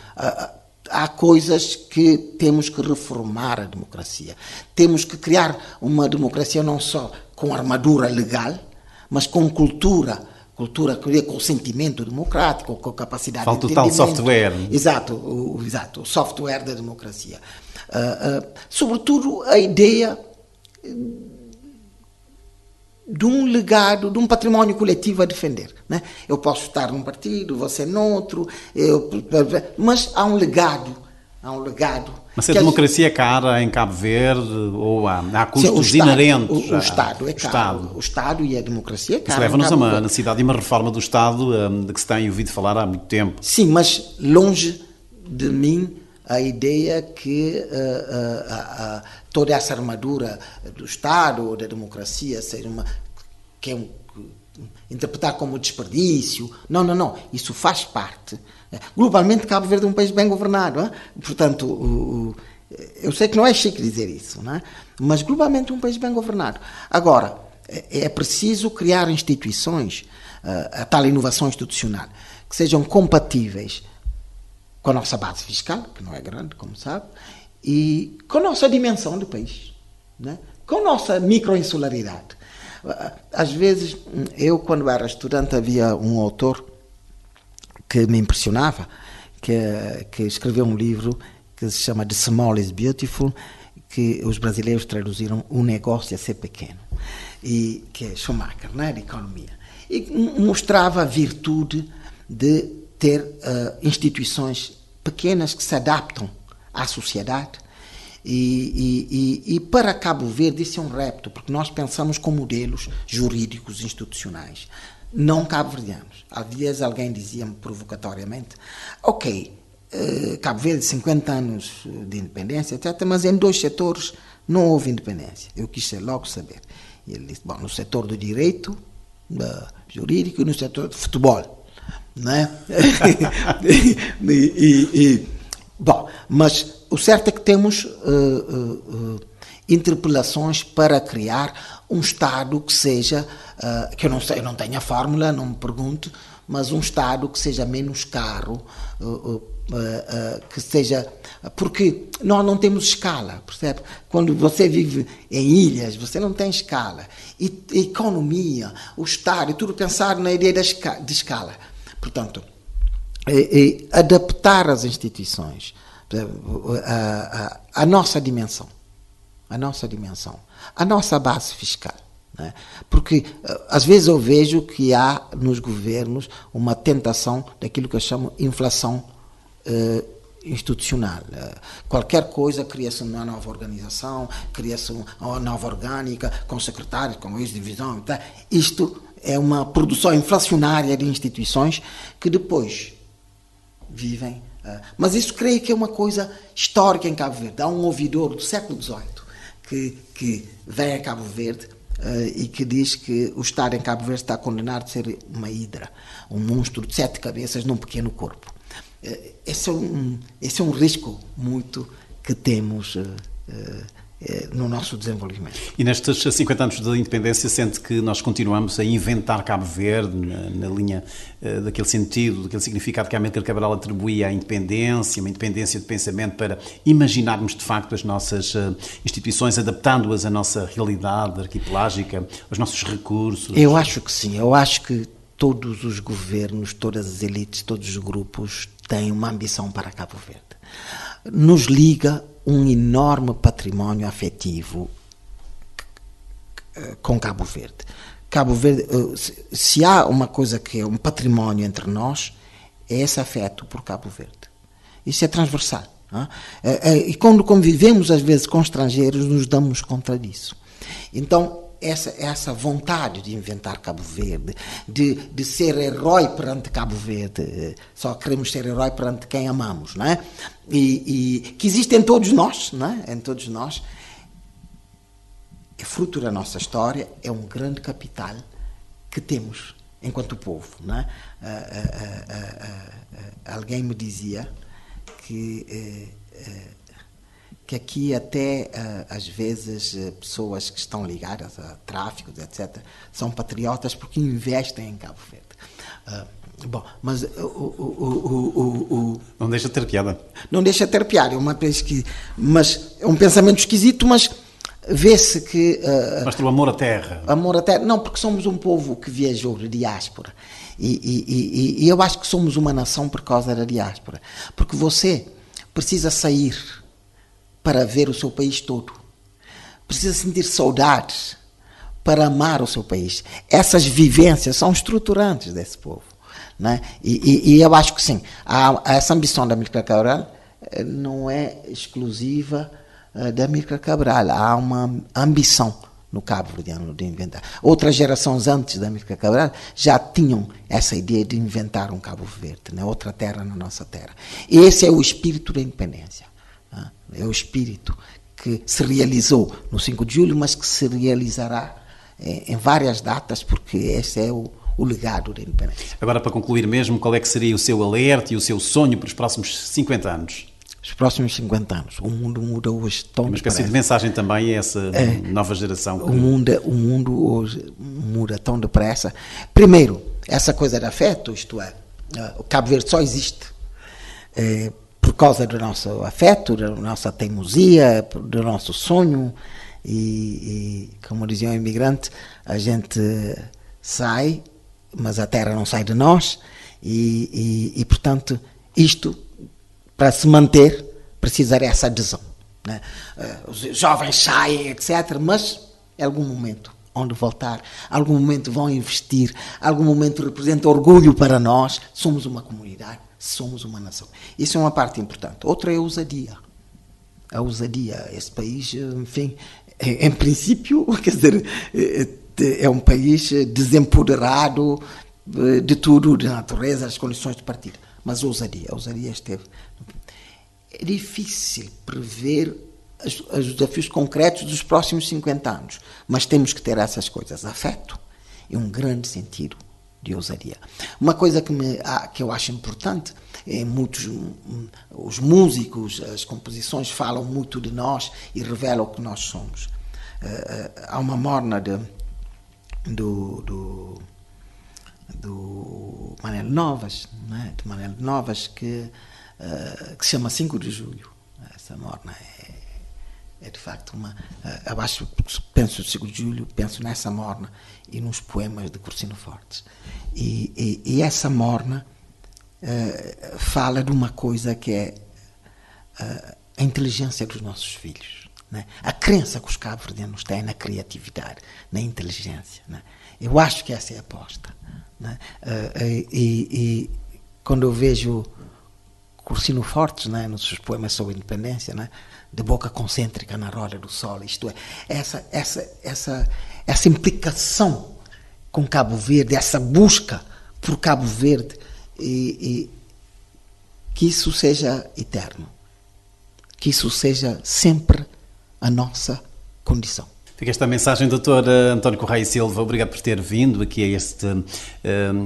há coisas que temos que reformar a democracia. Temos que criar uma democracia não só com armadura legal, mas com cultura com o sentimento democrático, com a capacidade de entendimento. Falta o tal software. Exato, o software da democracia. Sobretudo a ideia de um legado, de um património coletivo a defender. Né? Eu posso estar num partido, você noutro, mas há um legado. Mas a democracia é cara em Cabo Verde ou há custos inerentes? O Estado é caro. O Estado e a democracia é cara. Isso leva-nos a uma necessidade de uma reforma do Estado de que se tem ouvido falar há muito tempo. Sim, mas longe de mim a ideia que toda essa armadura do Estado ou da democracia seja interpretar como desperdício. Não. Isso faz parte. Globalmente, Cabo Verde é um país bem governado. Hein? Portanto, eu sei que não é chique dizer isso, não é? Mas globalmente é um país bem governado. Agora, é preciso criar instituições, a tal inovação institucional, que sejam compatíveis com a nossa base fiscal, que não é grande, como sabe, e com a nossa dimensão de país, né? Com a nossa microinsularidade. Às vezes, quando era estudante, havia um autor que me impressionava, que escreveu um livro que se chama The Small is Beautiful, que os brasileiros traduziram O Negócio a Ser Pequeno, e que é Schumacher, né, de economia, e mostrava a virtude de ter instituições pequenas que se adaptam à sociedade. E para Cabo Verde isso é um repto, porque nós pensamos com modelos jurídicos institucionais, não cabo-verdianos. Há dias alguém dizia-me provocatoriamente, Cabo Verde, 50 anos de independência, etc., mas em 2 setores não houve independência. Eu quis logo saber. E ele disse, no setor do direito jurídico e no setor do futebol. Né? Mas o certo é que temos interpelações para criar um Estado que seja, que eu não sei, eu não tenho a fórmula, não me pergunto, mas um Estado que seja menos caro, que seja, porque nós não temos escala, percebe? Quando você vive em ilhas, você não tem escala. E a economia, o Estado, e tudo pensar na ideia de escala. Portanto, adaptar as instituições à nossa dimensão, a nossa base fiscal. Né? Porque, às vezes, eu vejo que há nos governos uma tentação daquilo que eu chamo inflação institucional. Qualquer coisa, cria-se uma nova organização, cria-se uma nova orgânica, com secretários, com ex-divisão. Tá? Isto é uma produção inflacionária de instituições que depois vivem. Mas isso creio que é uma coisa histórica em Cabo Verde. Há um ouvidor do século XVIII que vem a Cabo Verde e que diz que o Estado em Cabo Verde está condenado a ser uma hidra, um monstro de 7 cabeças num pequeno corpo. Esse é um risco muito que temos no nosso desenvolvimento. E nestes 50 anos da independência, sente que nós continuamos a inventar Cabo Verde na linha daquele sentido, daquele significado que a Amílcar Cabral atribuía à independência, uma independência de pensamento para imaginarmos de facto as nossas instituições, adaptando-as à nossa realidade arquipelágica, aos nossos recursos? Eu acho que sim, eu acho que todos os governos, todas as elites, todos os grupos têm uma ambição para Cabo Verde. Nos liga um enorme património afetivo com Cabo Verde. Cabo Verde, se há uma coisa que é um património entre nós, é esse afeto por Cabo Verde. Isso é transversal. E quando convivemos às vezes com estrangeiros, nos damos conta disso. Então, essa vontade de inventar Cabo Verde, de ser herói perante Cabo Verde, só queremos ser herói perante quem amamos, não é? E que existe em todos nós, não é? Em todos nós, é fruto da nossa história, é um grande capital que temos enquanto povo, não é? Alguém me dizia que aqui até, às vezes, pessoas que estão ligadas a tráfico, etc., são patriotas porque investem em Cabo Verde. Bom, mas Não deixa de ter piada. não deixa de ter piada, mas é um pensamento esquisito, mas vê-se que... Mostra o amor à terra. Amor à terra, não, porque somos um povo que viajou de diáspora. E eu acho que somos uma nação por causa da diáspora. Porque você precisa sair para ver o seu país todo. Precisa sentir saudades para amar o seu país. Essas vivências são estruturantes desse povo, não é? E eu acho que sim, essa ambição da Amílcar Cabral não é exclusiva da Amílcar Cabral. Há uma ambição no Cabo Verdeano de inventar. Outras gerações antes da Amílcar Cabral já tinham essa ideia de inventar um Cabo Verde, né? Outra terra na nossa terra. E esse é o espírito da independência. É o espírito que se realizou no 5 de julho, mas que se realizará em várias datas, porque esse é o legado da independência. Agora, para concluir mesmo, qual é que seria o seu alerta e o seu sonho para os próximos 50 anos? Os próximos 50 anos. O mundo muda hoje tão depressa. Uma espécie de mensagem também a essa nova geração. O mundo hoje muda tão depressa. Primeiro, essa coisa de afeto, isto é, o Cabo Verde só existe por causa do nosso afeto, da nossa teimosia, do nosso sonho e como dizia um imigrante, a gente sai, mas a terra não sai de nós e portanto, isto, para se manter, precisa dessa adesão, né? Os jovens saem, etc., mas em algum momento onde voltar, algum momento vão investir, algum momento representa orgulho para nós, somos uma comunidade, somos uma nação. Isso é uma parte importante. Outra é a ousadia. A ousadia. Esse país, enfim, em princípio, quer dizer, é um país desempoderado de tudo, de natureza, das condições de partida. Mas a ousadia esteve. É difícil prever os desafios concretos dos próximos 50 anos, mas temos que ter essas coisas, afeto e um grande sentido de ousadia. Uma coisa que eu acho importante, os músicos, as composições falam muito de nós e revelam o que nós somos. Há uma morna do Manel Novas, né? De Manel Novas, que se chama 5 de Julho. Essa morna é de facto eu acho, penso no 5 de Julho, penso nessa morna e nos poemas de Cursino Fortes. E essa morna fala de uma coisa que é a inteligência dos nossos filhos, né? A crença que os cabo-verdianos têm na criatividade, na inteligência, né? Eu acho que essa é a aposta, né? E quando eu vejo Cursino Fortes, né, nos seus poemas sobre a independência, né, de boca concêntrica na roda do sol, isto é, essa implicação com Cabo Verde, essa busca por Cabo Verde, e que isso seja eterno, que isso seja sempre a nossa condição. Fica esta mensagem, Dr. António Correia Silva. Obrigado por ter vindo aqui a este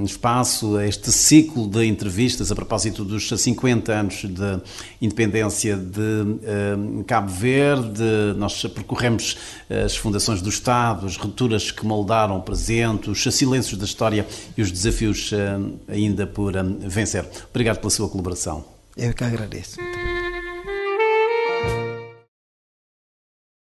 espaço, a este ciclo de entrevistas a propósito dos 50 anos de independência de Cabo Verde. Nós percorremos as fundações do Estado, as rupturas que moldaram o presente, os silêncios da história e os desafios ainda por vencer. Obrigado pela sua colaboração. Eu que agradeço.